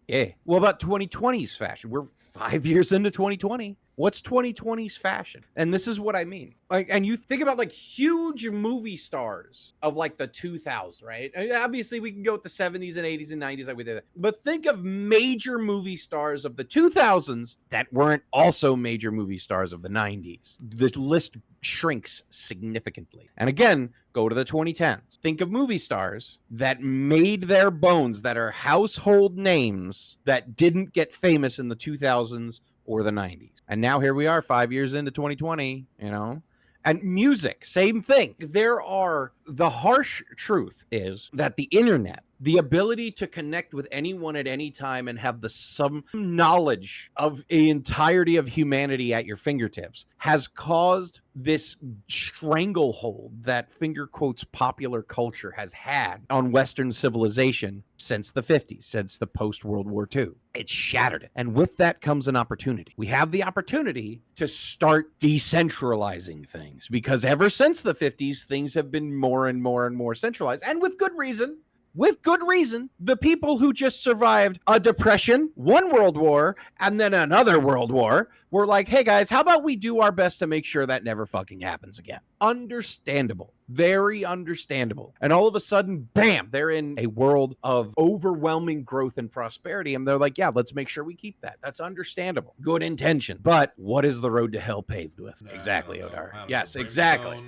what about 2020s fashion? We're 5 years into 2020. What's 2020's fashion? And this is what I mean. Like, and you think about like huge movie stars of like the 2000s, right? I mean, obviously, we can go with the 70s and 80s and 90s like we did. But think of major movie stars of the 2000s that weren't also major movie stars of the 90s. The list shrinks significantly. And again, go to the 2010s. Think of movie stars that made their bones, that are household names, that didn't get famous in the 2000s or the 90s. And now here we are 5 years into 2020, you know? And music, same thing. The harsh truth is that the internet, the ability to connect with anyone at any time and have some knowledge of the entirety of humanity at your fingertips, has caused this stranglehold that finger quotes popular culture has had on Western civilization since the 50s, since the post-World War II. It's shattered it. And with that comes an opportunity. We have the opportunity to start decentralizing things, because ever since the 50s, things have been more and more and more centralized, and with good reason. With good reason. The people who just survived a depression, one world war, and then another world war were like, hey guys, how about we do our best to make sure that never fucking happens again? Understandable. Very understandable. And all of a sudden, bam, they're in a world of overwhelming growth and prosperity. And they're like, yeah, let's make sure we keep that. That's understandable. Good intention. But what is the road to hell paved with? Exactly, Odar. Yes, exactly.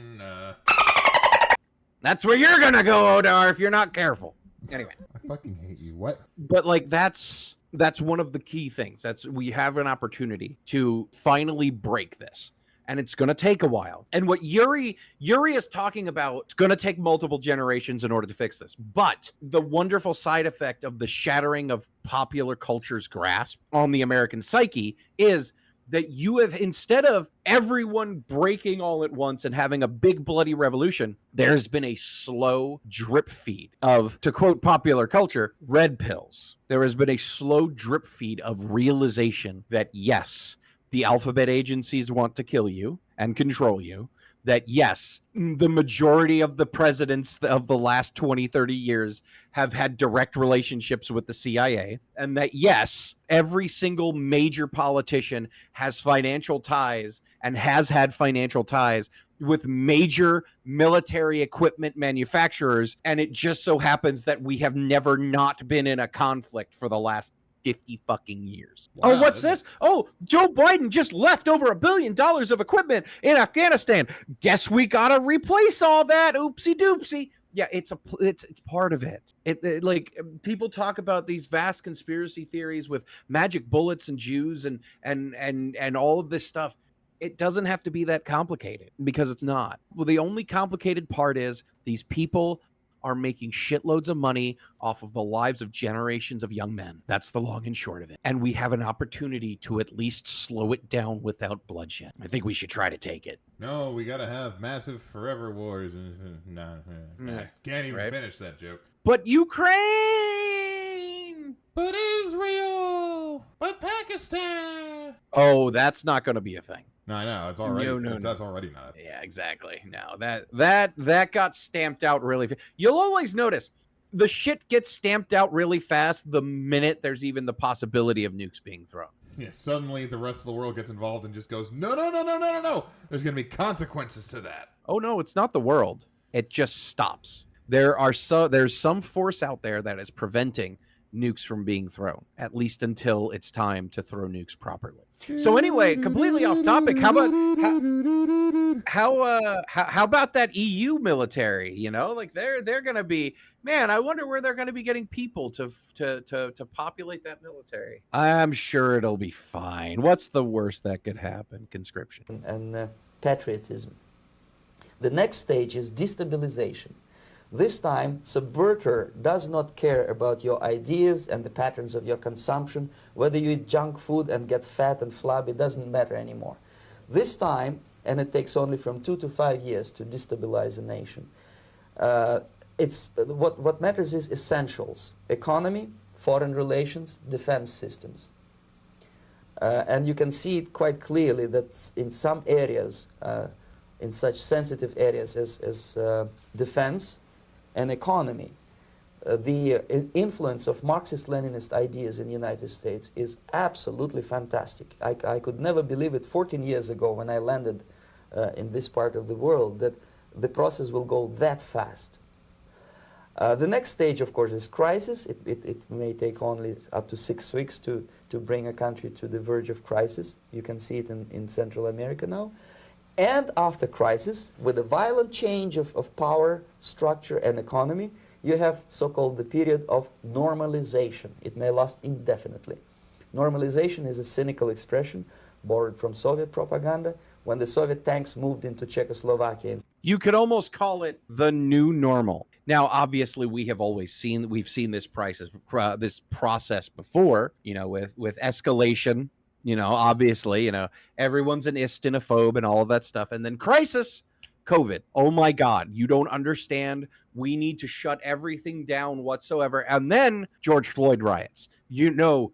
That's where you're going to go, Odar, if you're not careful. Anyway. I fucking hate you. What? But like that's one of the key things. We have an opportunity to finally break this. And it's going to take a while. And what Yuri is talking about, it's going to take multiple generations in order to fix this. But the wonderful side effect of the shattering of popular culture's grasp on the American psyche is that you have, instead of everyone breaking all at once and having a big bloody revolution, there's been a slow drip feed of, to quote popular culture, red pills. There has been a slow drip feed of realization that, yes, the alphabet agencies want to kill you and control you. That, yes, the majority of the presidents of the last 20, 30 years have had direct relationships with the CIA. And that, yes, every single major politician has financial ties and has had financial ties with major military equipment manufacturers. And it just so happens that we have never not been in a conflict for the last 50 fucking years. Wow. Oh, what's this? Oh, Joe Biden just left over $1 billion of equipment in Afghanistan. Guess we gotta replace all that. Oopsie doopsie. Yeah, it's part of it. It like people talk about these vast conspiracy theories with magic bullets and Jews and all of this stuff. It doesn't have to be that complicated, because it's not. Well, the only complicated part is these people are making shitloads of money off of the lives of generations of young men. That's the long and short of it. And we have an opportunity to at least slow it down without bloodshed. I think we should try to take it. No, we gotta have massive forever wars. Nah, can't even finish that joke. But Ukraine! But Israel! But Pakistan! Oh, that's not going to be a thing. No, I know. It's already No. That's already not. Yeah, exactly. No, that got stamped out really fast. You'll always notice the shit gets stamped out really fast the minute there's even the possibility of nukes being thrown. Yeah, suddenly the rest of the world gets involved and just goes, no. There's going to be consequences to that. Oh, no, it's not the world. It just stops. There's some force out there that is preventing nukes from being thrown, at least until it's time to throw nukes properly. So anyway, completely off topic. How about that EU military? You know, like they're going to be, man, I wonder where they're going to be getting people to populate that military. I'm sure it'll be fine. What's the worst that could happen? Conscription and patriotism. The next stage is destabilization. This time, subverter does not care about your ideas and the patterns of your consumption. Whether you eat junk food and get fat and flabby, doesn't matter anymore. This time, and it takes only from 2 to 5 years to destabilize a nation, what matters is essentials: economy, foreign relations, defense systems. And you can see it quite clearly that in some areas, in such sensitive areas as defense and economy, the influence of Marxist-Leninist ideas in the United States is absolutely fantastic. I could never believe it 14 years ago when I landed in this part of the world that the process will go that fast. The next stage, of course, is crisis. It may take only up to 6 weeks to bring a country to the verge of crisis. You can see it in Central America now. And after crisis, with a violent change of power, structure, and economy, you have so-called the period of normalization. It may last indefinitely. Normalization is a cynical expression borrowed from Soviet propaganda. When the Soviet tanks moved into Czechoslovakia, you could almost call it the new normal. Now, obviously, we've seen this process before, you know, with escalation, you know, obviously, you know, everyone's an istinophobe and all of that stuff. And then crisis, COVID. Oh my God, you don't understand. We need to shut everything down whatsoever. And then George Floyd riots. You know,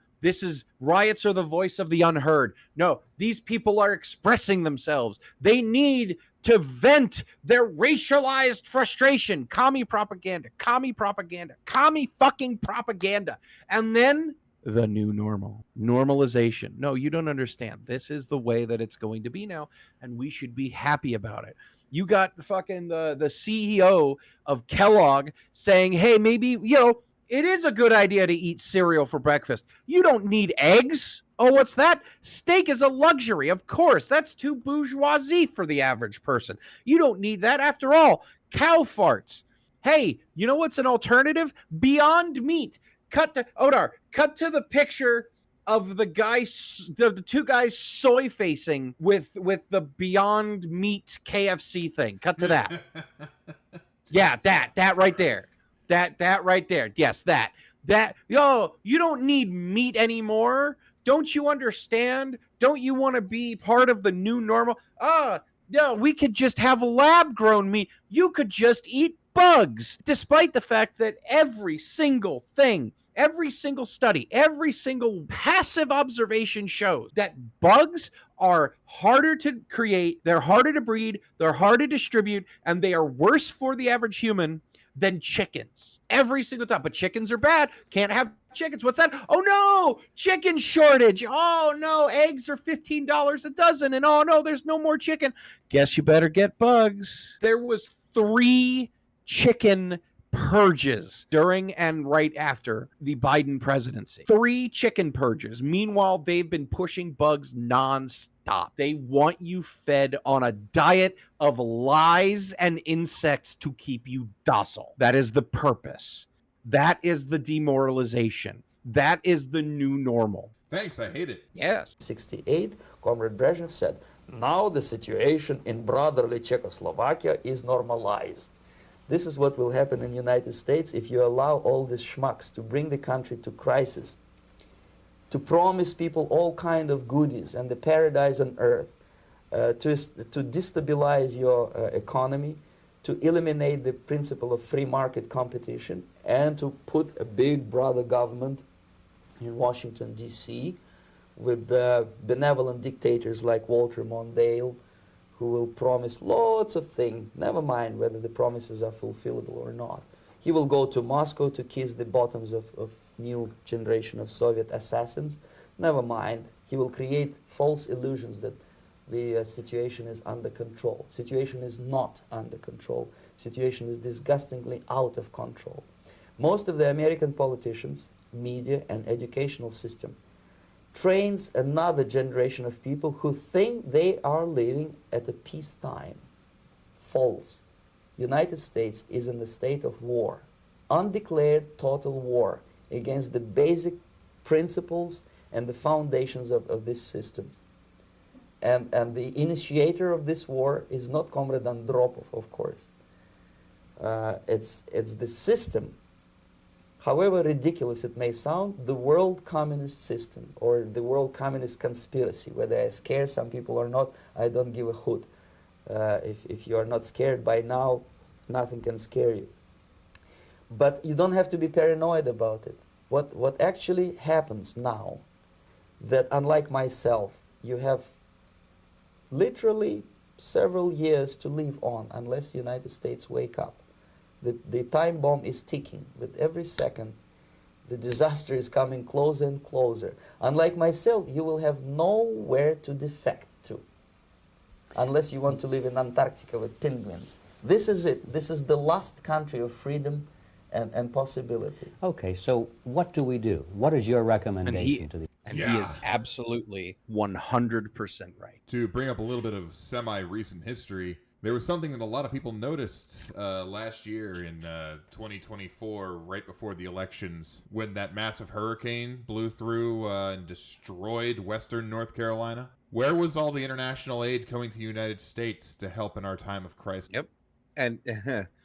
riots are the voice of the unheard. No, these people are expressing themselves. They need to vent their racialized frustration. Commie propaganda, commie propaganda, commie fucking propaganda. And then the new normal, normalization. No, you don't understand. This is the way that it's going to be now, and we should be happy about it. You got the fucking the CEO of Kellogg saying, hey, maybe, you know, it is a good idea to eat cereal for breakfast. You don't need eggs. Oh, what's that? Steak is a luxury. Of course, that's too bourgeoisie for the average person. You don't need that. After all, cow farts. Hey, you know what's an alternative? Beyond Meat. Cut to the picture of the two guys soy facing with the Beyond Meat KFC thing. Cut to that. Yeah, that right there. That right there. Yes, that. Yo, you don't need meat anymore. Don't you understand? Don't you want to be part of the new normal? No, we could just have lab-grown meat. You could just eat bugs, despite the fact that every single thing, every single study, every single passive observation shows that bugs are harder to create, they're harder to breed, they're harder to distribute, and they are worse for the average human than chickens. Every single time. But chickens are bad. Can't have chickens. What's that? Oh no, chicken shortage. Oh no, eggs are $15 a dozen. And oh no, there's no more chicken. Guess you better get bugs. There was 3 chicken purges during and right after the Biden presidency. 3 chicken purges. Meanwhile, they've been pushing bugs nonstop. They want you fed on a diet of lies and insects to keep you docile. That is the purpose. That is the demoralization. That is the new normal. Thanks, I hate it. Yes. 1968, Comrade Brezhnev said, now the situation in brotherly Czechoslovakia is normalized. This is what will happen in the United States if you allow all these schmucks to bring the country to crisis, to promise people all kind of goodies and the paradise on earth, to destabilize your economy, to eliminate the principle of free market competition, and to put a big brother government in Washington, D.C., with benevolent dictators like Walter Mondale, who will promise lots of things, never mind whether the promises are fulfillable or not. He will go to Moscow to kiss the bottoms of new generation of Soviet assassins, never mind. He will create false illusions that the situation is under control. Situation is not under control. Situation is disgustingly out of control. Most of the American politicians, media, and educational system trains another generation of people who think they are living at a peacetime. False. United States is in the state of war, undeclared total war against the basic principles and the foundations of this system. And the initiator of this war is not Comrade Andropov, of course. It's the system, however ridiculous it may sound, the world communist system or the world communist conspiracy. Whether I scare some people or not, I don't give a hoot. If you are not scared by now, nothing can scare you. But you don't have to be paranoid about it. What actually happens now, that unlike myself, you have literally several years to live on unless the United States wake up. The time bomb is ticking. With every second, the disaster is coming closer and closer. Unlike myself, you will have nowhere to defect to, unless you want to live in Antarctica with penguins. This is it. This is the last country of freedom and possibility. Okay, so what do we do? What is your recommendation to the... And he is absolutely 100% right. To bring up a little bit of semi-recent history, there was something that a lot of people noticed last year in 2024, right before the elections, when that massive hurricane blew through and destroyed western North Carolina. Where was all the international aid coming to the United States to help in our time of crisis? Yep. And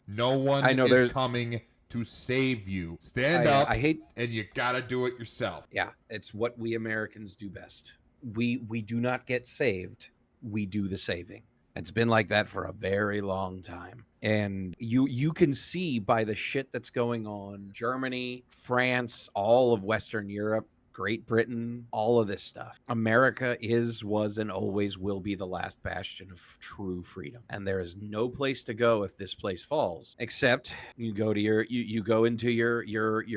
no one is coming to save you. Stand up, and you gotta do it yourself. Yeah, it's what we Americans do best. We do not get saved. We do the saving. It's been like that for a very long time. And you can see by the shit that's going on, Germany, France, all of Western Europe, Great Britain, all of this stuff. America is, was, and always will be the last bastion of true freedom. And there is no place to go if this place falls, except you go to you go into your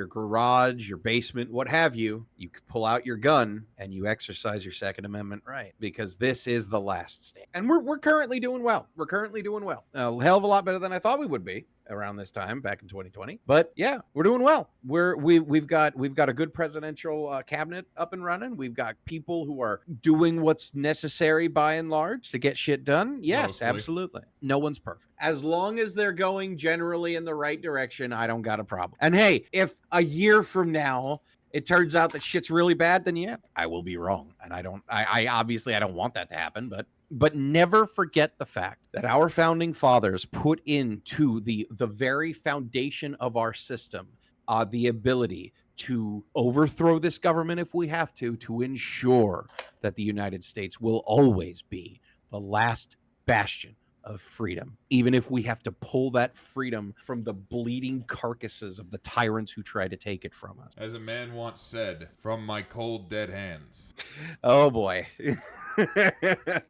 garage, your basement, what have you. You pull out your gun and you exercise your Second Amendment right, because this is the last stand. And we're currently doing well. We're currently doing well. A hell of a lot better than I thought we would be around this time back in 2020. But yeah, we're doing well. We've got a good presidential cabinet up and running. We've got people who are doing what's necessary by and large to get shit done. Yes, mostly. Absolutely. No one's perfect. As long as they're going generally in the right direction, I don't got a problem. And hey, if a year from now it turns out that shit's really bad, then yeah, I will be wrong. And I obviously I don't want that to happen, but never forget the fact that our founding fathers put into the very foundation of our system the ability to overthrow this government if we have to ensure that the United States will always be the last bastion of freedom, even if we have to pull that freedom from the bleeding carcasses of the tyrants who try to take it from us. As a man once said, from my cold dead hands. Oh boy.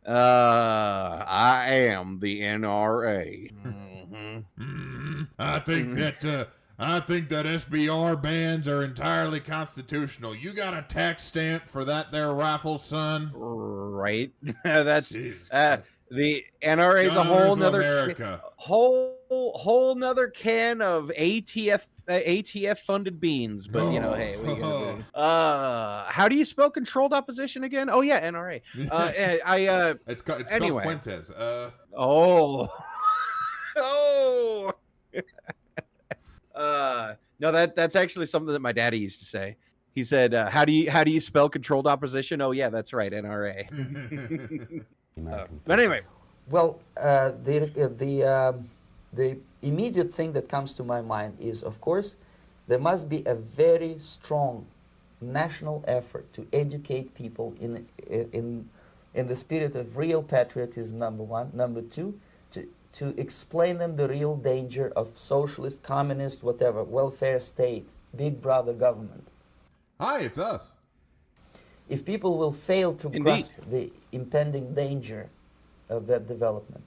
I am the NRA. I think that SBR bans are entirely constitutional. You got a tax stamp for that there rifle, son? Right. That's the NRA is a whole nother can of ATF funded beans. But hey, what are you gonna do? How do you spell controlled opposition again? Oh yeah, NRA. It's anyway. spelled Fuentes. No, that's actually something that my daddy used to say. He said, "How do you spell controlled opposition?" Oh yeah, that's right, NRA. But anyway, well, the immediate thing that comes to my mind is, of course, there must be a very strong national effort to educate people in the spirit of real patriotism. Number one, number two, to explain them the real danger of socialist, communist, whatever, welfare state, big brother government. Hi, it's us. If people will fail to grasp the impending danger of that development,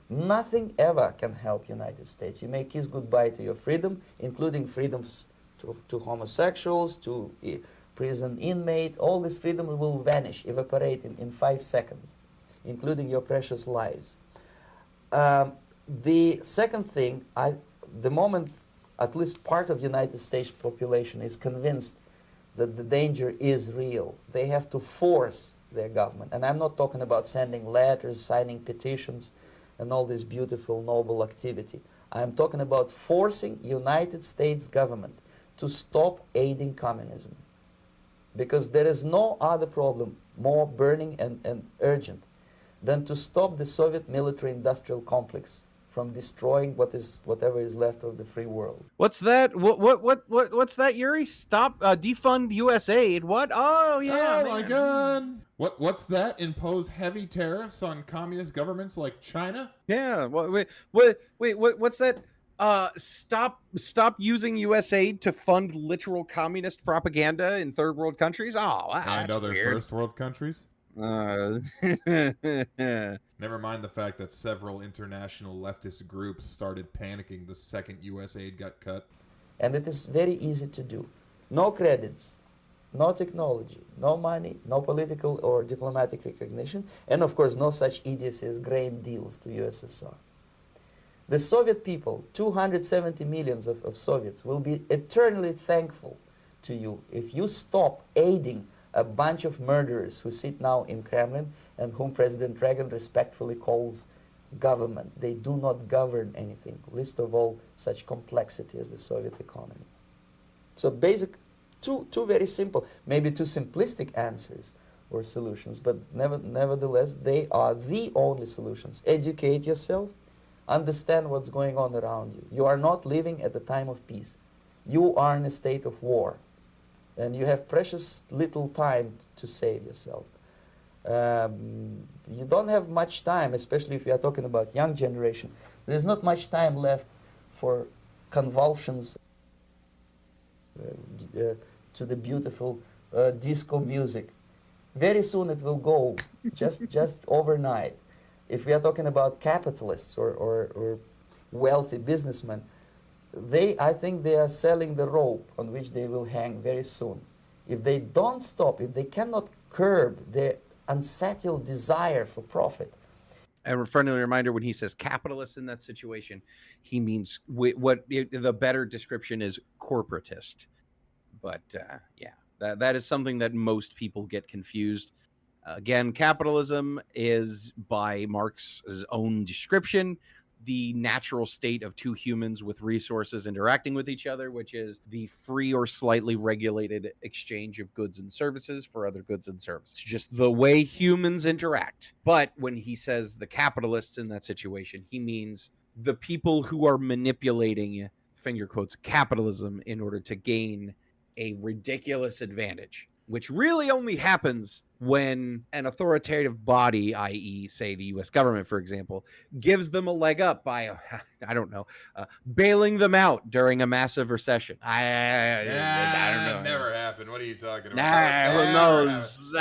nothing ever can help United States. You may kiss goodbye to your freedom, including freedoms to homosexuals, to prison inmate. All these freedoms will vanish, evaporate in 5 seconds, including your precious lives. The second thing, the moment at least part of United States population is convinced that the danger is real, they have to force their government. And I'm not talking about sending letters, signing petitions, and all this beautiful, noble activity. I'm talking about forcing United States government to stop aiding communism. Because there is no other problem more burning and urgent than to stop the Soviet military-industrial complex from destroying whatever is left of the free world. What's that? What's that, Yuri? Stop, defund U.S. aid. What? Oh yeah. Oh my man. god! What's that? Impose heavy tariffs on communist governments like China? Yeah. Wait. What's that? Stop using U.S. aid to fund literal communist propaganda in third world countries. Oh, wow, And that's other weird. first world countries? Uh, Never mind the fact that several international leftist groups started panicking the second U.S. aid got cut. And it is very easy to do. No credits, no technology, no money, no political or diplomatic recognition, and of course no such idiocy as grain deals to USSR. The Soviet people, 270 millions of Soviets, will be eternally thankful to you if you stop aiding a bunch of murderers who sit now in Kremlin and whom President Reagan respectfully calls government. They do not govern anything, least of all such complexity as the Soviet economy. So basic, two very simple, maybe too simplistic answers or solutions, but nevertheless, they are the only solutions. Educate yourself, understand what's going on around you. You are not living at the time of peace. You are in a state of war, and you have precious little time to save yourself. You don't have much time, especially if you are talking about young generation. There's not much time left for convulsions to the beautiful disco music. Very soon it will go, just overnight. If we are talking about capitalists or wealthy businessmen, I think they are selling the rope on which they will hang very soon. If they don't stop, if they cannot curb their unsettled desire for profit. And a friendly reminder, when he says capitalists in that situation, he means the better description is corporatist. But yeah, that is something that most people get confused. Again, capitalism is, by Marx's own description, the natural state of two humans with resources interacting with each other, which is the free or slightly regulated exchange of goods and services for other goods and services. It's just the way humans interact. But when he says the capitalists in that situation, he means the people who are manipulating, finger quotes, capitalism in order to gain a ridiculous advantage, which really only happens when an authoritative body, i.e., say the U.S. government, for example, gives them a leg up by, I don't know, bailing them out during a massive recession. I don't know. Never happened. What are you talking about? Nah, who knows?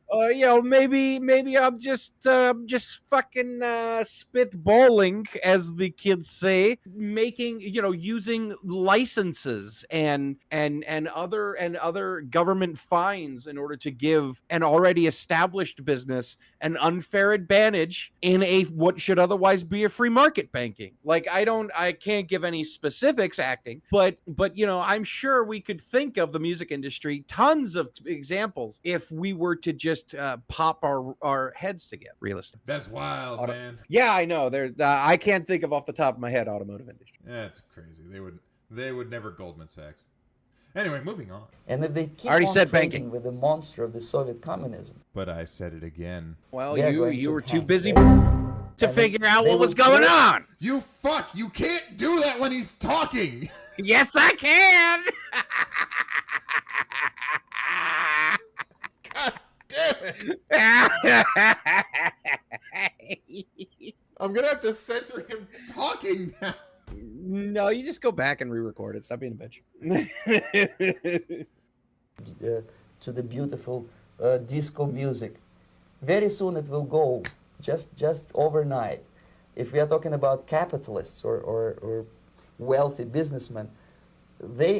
Or maybe I'm just fucking spitballing, as the kids say, making, using licenses and other government fines in order to give an already established business an unfair advantage in what should otherwise be a free market banking. Like, I can't give any specifics acting, but I'm sure we could think of the music industry tons of examples if we were to just pop our heads together. Realistic. That's wild, man. Yeah, I know. I can't think of off the top of my head automotive industry. That's crazy. They would never Goldman Sachs. Anyway, moving on. And if they keep already on said trading banking with the monster of the Soviet communism. But I said it again. Well, you you were too hang busy there. to figure out they what was will going create- on. You fuck! You can't do that when he's talking! Yes, I can. Damn it! I'm gonna have to censor him talking now. No, you just go back and re-record it. Stop being a bitch. To the beautiful disco music. Very soon it will go, just overnight. If we are talking about capitalists or wealthy businessmen,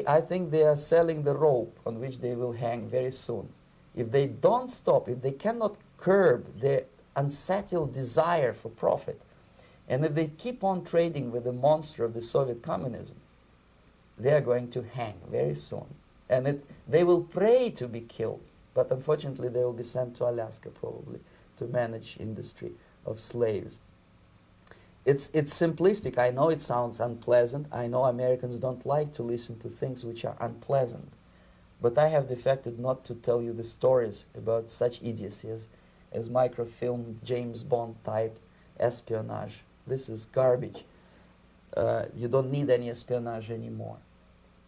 I think they are selling the rope on which they will hang very soon. If they don't stop, if they cannot curb their unsettled desire for profit, and if they keep on trading with the monster of the Soviet communism, they are going to hang very soon. And they will pray to be killed, but unfortunately they will be sent to Alaska probably to manage industry of slaves. It's simplistic. I know it sounds unpleasant. I know Americans don't like to listen to things which are unpleasant. But I have defected not to tell you the stories about such idiocy as microfilm, James Bond type espionage this is garbage. You don't need any espionage anymore.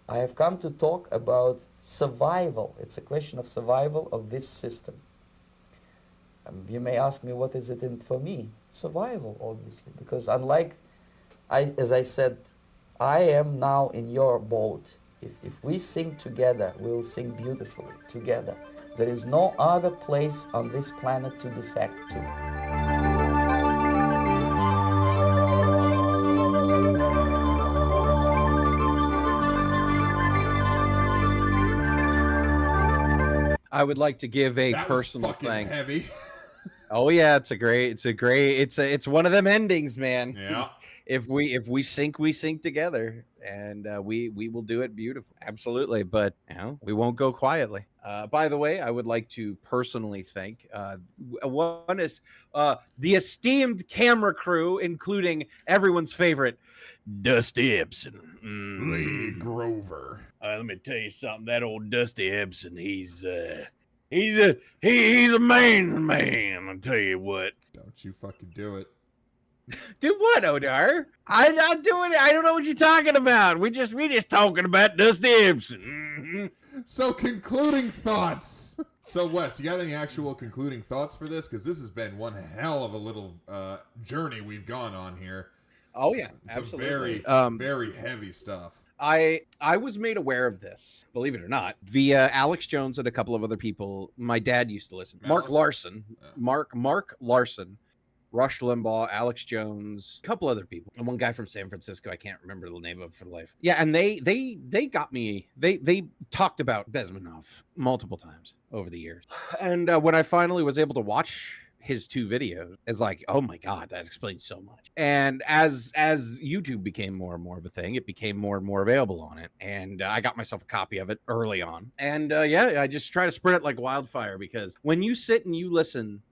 I have come to talk about survival. It's a question of survival of this system. You may ask me, what is it in for me? Survival, obviously, because unlike, as I said, I am now in your boat. If we sing together, we'll sing beautifully together. There is no other place on this planet to defect to. I would like to give a That personal was fucking thanks. heavy. Oh yeah, it's one of them endings, man. Yeah. If we sync together, and we will do it beautifully. Absolutely, but we won't go quietly. By the way, I would like to personally thank one is the esteemed camera crew, including everyone's favorite Dusty Ebsen. Lee Grover. Let me tell you something. That old Dusty Ebsen, he's a man. I'll tell you what. Don't you fucking do it. Do what, Odar? I'm not doing it. I don't know what you're talking about. We just talking about Dusty Ebsen. Mm-hmm. So, concluding thoughts. So, Wes, you got any actual concluding thoughts for this? Because this has been one hell of a little journey we've gone on here. Oh yeah, some absolutely. very heavy stuff. I was made aware of this, believe it or not, via Alex Jones and a couple of other people. My dad used to listen. Mark Larson, Mark Larson, Rush Limbaugh, Alex Jones, a couple other people, and one guy from San Francisco. I can't remember the name of it for life. Yeah, and they got me. They talked about Bezmenov multiple times over the years, and when I finally was able to watch his two videos, is like, oh my god, that explains so much. And as YouTube became more and more of a thing, it became more and more available on it, and I got myself a copy of it early on. And I just try to spread it like wildfire, because when you sit and you listen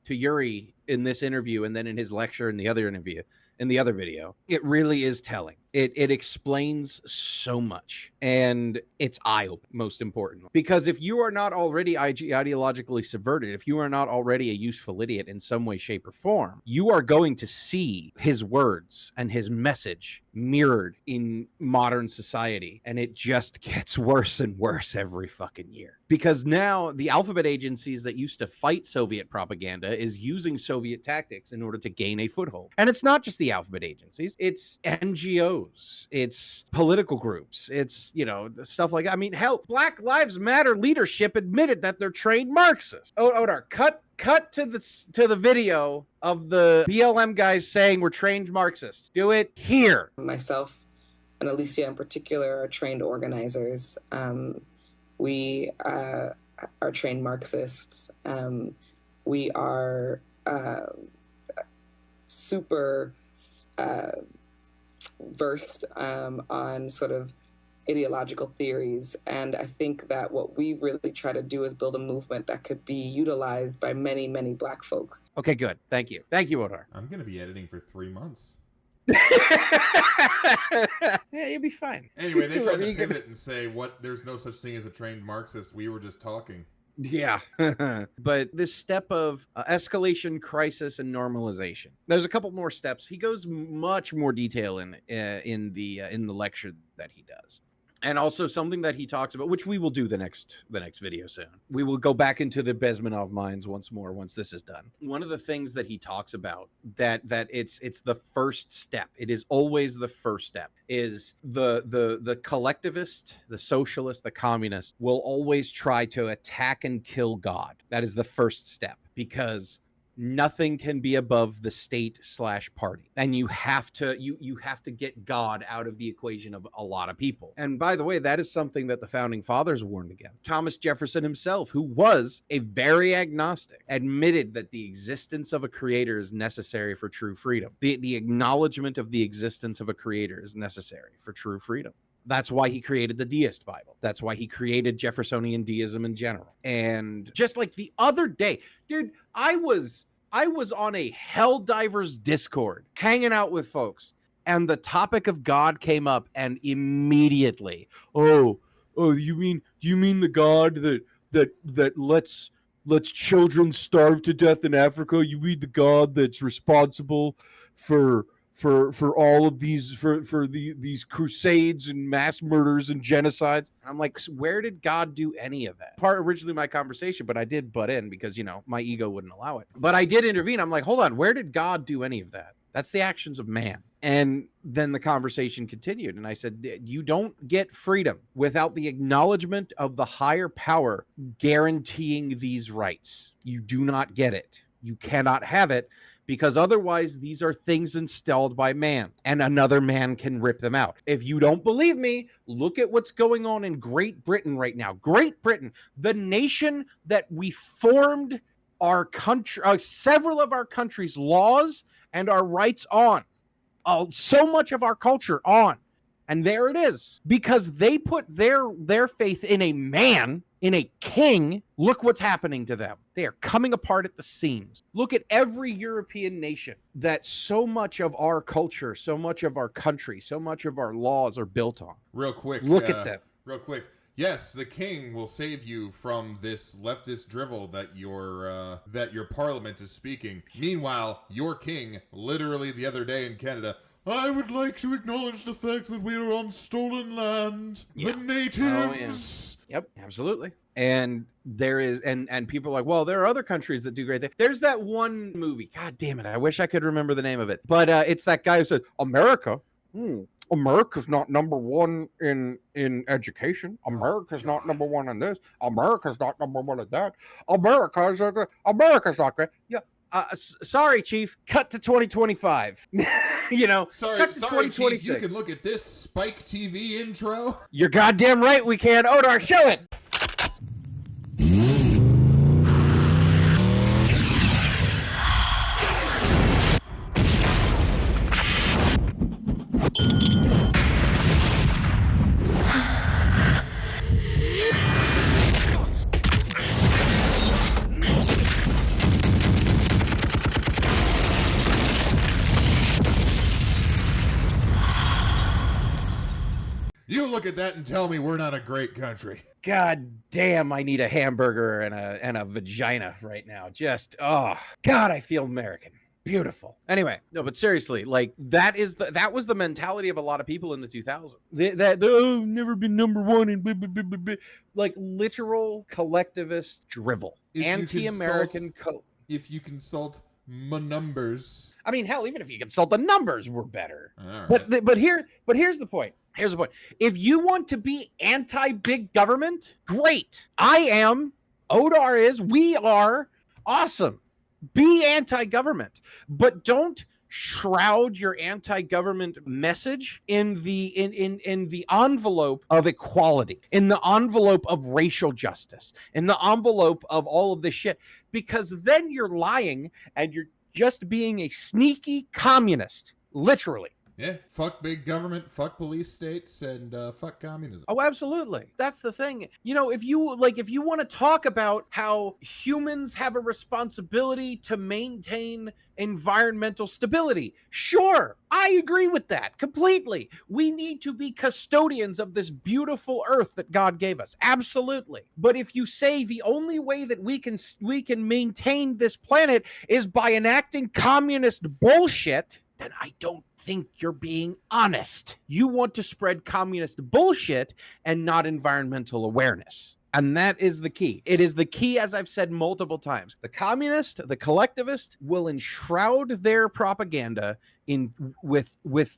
to Yuri in this interview and then in his lecture in the other interview, in the other video, it really is telling. It explains so much, and it's eye-opening, most importantly. Because if you are not already ideologically subverted, if you are not already a useful idiot in some way, shape, or form, you are going to see his words and his message mirrored in modern society, and it just gets worse and worse every fucking year. Because now the alphabet agencies that used to fight Soviet propaganda is using Soviet tactics in order to gain a foothold. And it's not just the alphabet agencies, it's NGOs, it's political groups, it's, stuff like that. I mean, hell, Black Lives Matter leadership admitted that they're trained Marxists. Odar, cut to the video of the BLM guys saying we're trained Marxists. Do it here. Myself and Alicia in particular are trained organizers. We are trained Marxists. We are super versed on sort of ideological theories, and I think that what we really try to do is build a movement that could be utilized by many, many Black folk. Okay, good. Thank you, Odar. I'm gonna be editing for 3 months. Yeah, you'll be fine. Anyway, they tried to pivot and say, there's no such thing as a trained Marxist. We were just talking. Yeah. But this step of escalation, crisis, and normalization. There's a couple more steps. He goes much more detail in the lecture that he does. And also something that he talks about, which we will do the next video soon. We will go back into the Bezmenov mines once more once this is done. One of the things that he talks about that it's the first step. It is always the first step. Is the collectivist, the socialist, the communist will always try to attack and kill God. That is the first step, because nothing can be above the state/party, and you have to get God out of the equation of a lot of people. And by the way, that is something that the founding fathers warned against. Thomas Jefferson himself, who was a very agnostic, admitted that the existence of a creator is necessary for true freedom. The acknowledgement of the existence of a creator is necessary for true freedom. That's why he created the Deist Bible. That's why he created Jeffersonian deism in general. And just like the other day, dude, I was on a Helldivers Discord hanging out with folks, and the topic of God came up, and immediately, do you mean the God that lets children starve to death in Africa? You mean the God that's responsible for for all of these these crusades and mass murders and genocides. I'm like, where did God do any of that? Part originally my conversation, but I did butt in because, you know, my ego wouldn't allow it. But I did intervene. I'm like, hold on, where did God do any of that? That's the actions of man. And then the conversation continued. And I said, you don't get freedom without the acknowledgement of the higher power guaranteeing these rights. You do not get it. You cannot have it, because otherwise these are things installed by man and another man can rip them out. If you don't believe me, look at what's going on in Great Britain right now. Great Britain, the nation that we formed our country, several of our country's laws and our rights on, so much of our culture on. And there it is, because they put their faith in a man, in a king. Look what's happening to them. They are coming apart at the seams. Look at every European nation that so much of our culture, so much of our country, so much of our laws are built on. Real quick. Look at them. Real quick. Yes, the king will save you from this leftist drivel that your parliament is speaking. Meanwhile, your king, literally the other day in Canada, I would like to acknowledge the fact that we are on stolen land. Yeah. The natives. Oh, yeah. Yep, absolutely. And there is, and people are like, well, there are other countries that do great things. There's that one movie. God damn it. I wish I could remember the name of it. But it's that guy who said, America. America's not number one in education. America's not number one in this. America's not number one in that. America's not great. Yeah. Sorry, Chief. Cut to 2025. You know, sorry, Chief. You can look at this Spike TV intro. You're goddamn right we can. Odar, show it. You look at that and tell me we're not a great country. God damn, I need a hamburger and a vagina right now. Just, oh, God, I feel American. Beautiful. Anyway, no, but seriously, like that was the mentality of a lot of people in the 2000s. That never been number one in like literal collectivist drivel, anti-American. If you consult my numbers, I mean, hell, even if you consult the numbers, we're better. Right. But here's the point. Here's the point. If you want to be anti-big government, great. I am. Odar is. We are. Awesome. Be anti-government, but don't shroud your anti-government message in the envelope of equality, in the envelope of racial justice, in the envelope of all of this shit, because then you're lying and you're just being a sneaky communist, literally. Yeah, fuck big government, fuck police states, and fuck communism. Oh, absolutely. That's the thing. You know, if you want to talk about how humans have a responsibility to maintain environmental stability, sure, I agree with that completely. We need to be custodians of this beautiful earth that God gave us. Absolutely. But if you say the only way that we can maintain this planet is by enacting communist bullshit, then I don't think you're being honest. You want to spread communist bullshit and not environmental awareness. And that is the key. It is the key, as I've said multiple times. The communist, the collectivist will enshroud their propaganda with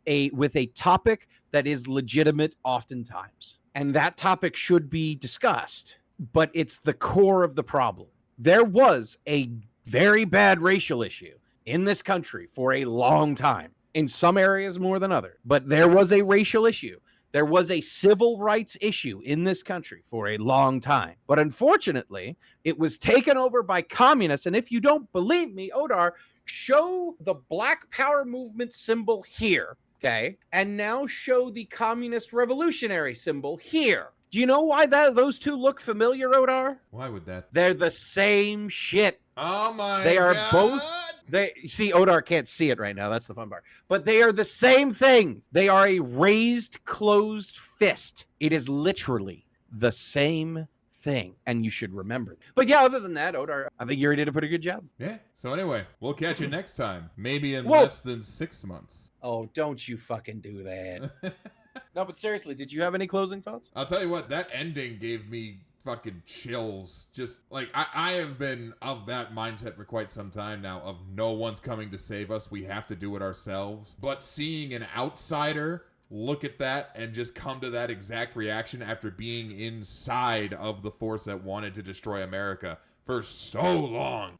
a topic that is legitimate oftentimes. And that topic should be discussed, but it's the core of the problem. There was a very bad racial issue in this country for a long time. In some areas more than others, but there was a racial issue. There was a civil rights issue in this country for a long time. But unfortunately, it was taken over by communists. And if you don't believe me, Odar, show the Black Power movement symbol here, okay? And now show the communist revolutionary symbol here. Do you know why those two look familiar, Odar? Why would that? They're the same shit. Oh my They are God. both. They see, Odar can't see it right now. That's the fun part. But they are the same thing. They are a raised, closed fist. It is literally the same thing, and you should remember. But yeah, other than that, Odar, I think Yuri did a pretty good job. Yeah. So anyway, we'll catch you next time. Maybe in less than 6 months. Oh, don't you fucking do that. No, but seriously, did you have any closing thoughts? I'll tell you what, that ending gave me fucking chills. Just like I have been of that mindset for quite some time now, of no one's coming to save us, we have to do it ourselves. But seeing an outsider look at that and just come to that exact reaction after being inside of the force that wanted to destroy America for so long.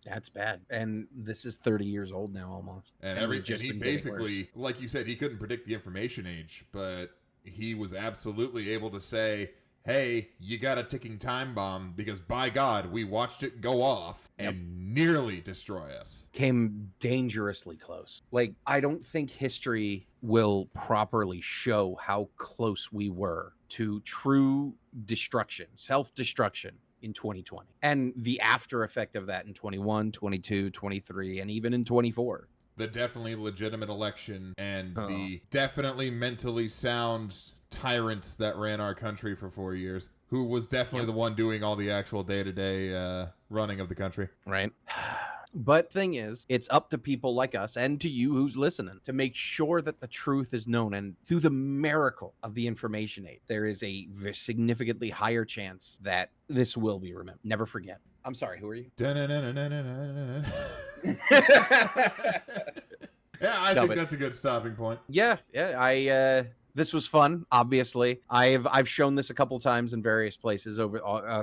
That's bad. And this is 30 years old now almost. And he basically, like you said, he couldn't predict the information age, but he was absolutely able to say, hey, you got a ticking time bomb because by God, we watched it go off and nearly destroy us. Came dangerously close. Like, I don't think history will properly show how close we were to true destruction, self-destruction in 2020. And the after effect of that in 21, 22, 23, and even in 24. The definitely legitimate election and the definitely mentally sound tyrant that ran our country for 4 years, who was definitely the one doing all the actual day-to-day running of the country. Right. But thing is, it's up to people like us and to you who's listening to make sure that the truth is known. And through the miracle of the information age, there is a significantly higher chance that this will be remembered. Never forget. I'm sorry, who are you? Yeah, I think that's a good stopping point. Yeah, this was fun, obviously. I've shown this a couple times in various places over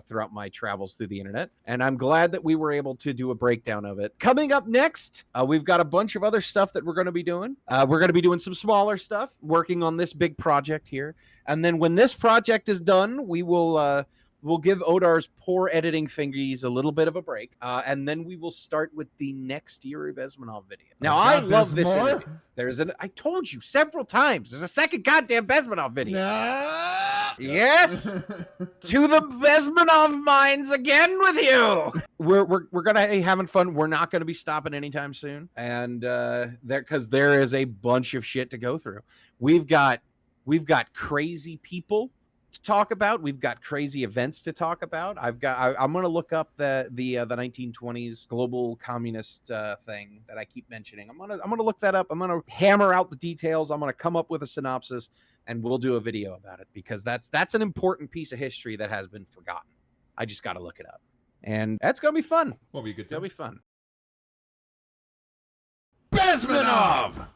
throughout my travels through the internet, and I'm glad that we were able to do a breakdown of it. Coming up next, we've got a bunch of other stuff that we're going to be doing. We're going to be doing some smaller stuff, working on this big project here. And then when this project is done, we will we'll give Odar's poor editing fingies a little bit of a break, and then we will start with the next Yuri Bezmenov video. Now, I love this interview. I told you several times, there's a second goddamn Bezmenov video. No. Yes, to the Bezmenov mines again with you. We're gonna be having fun. We're not gonna be stopping anytime soon, and because there is a bunch of shit to go through. We've got crazy people to talk about. We've got crazy events to talk about. I'm going to look up the 1920s global communist thing that I keep mentioning. I'm going to look that up. I'm going to hammer out the details. I'm going to come up with a synopsis, and we'll do a video about it, because that's an important piece of history that has been forgotten. I just got to look it up, and that's going to be fun. Will be good. It'll be fun. Bezmenov!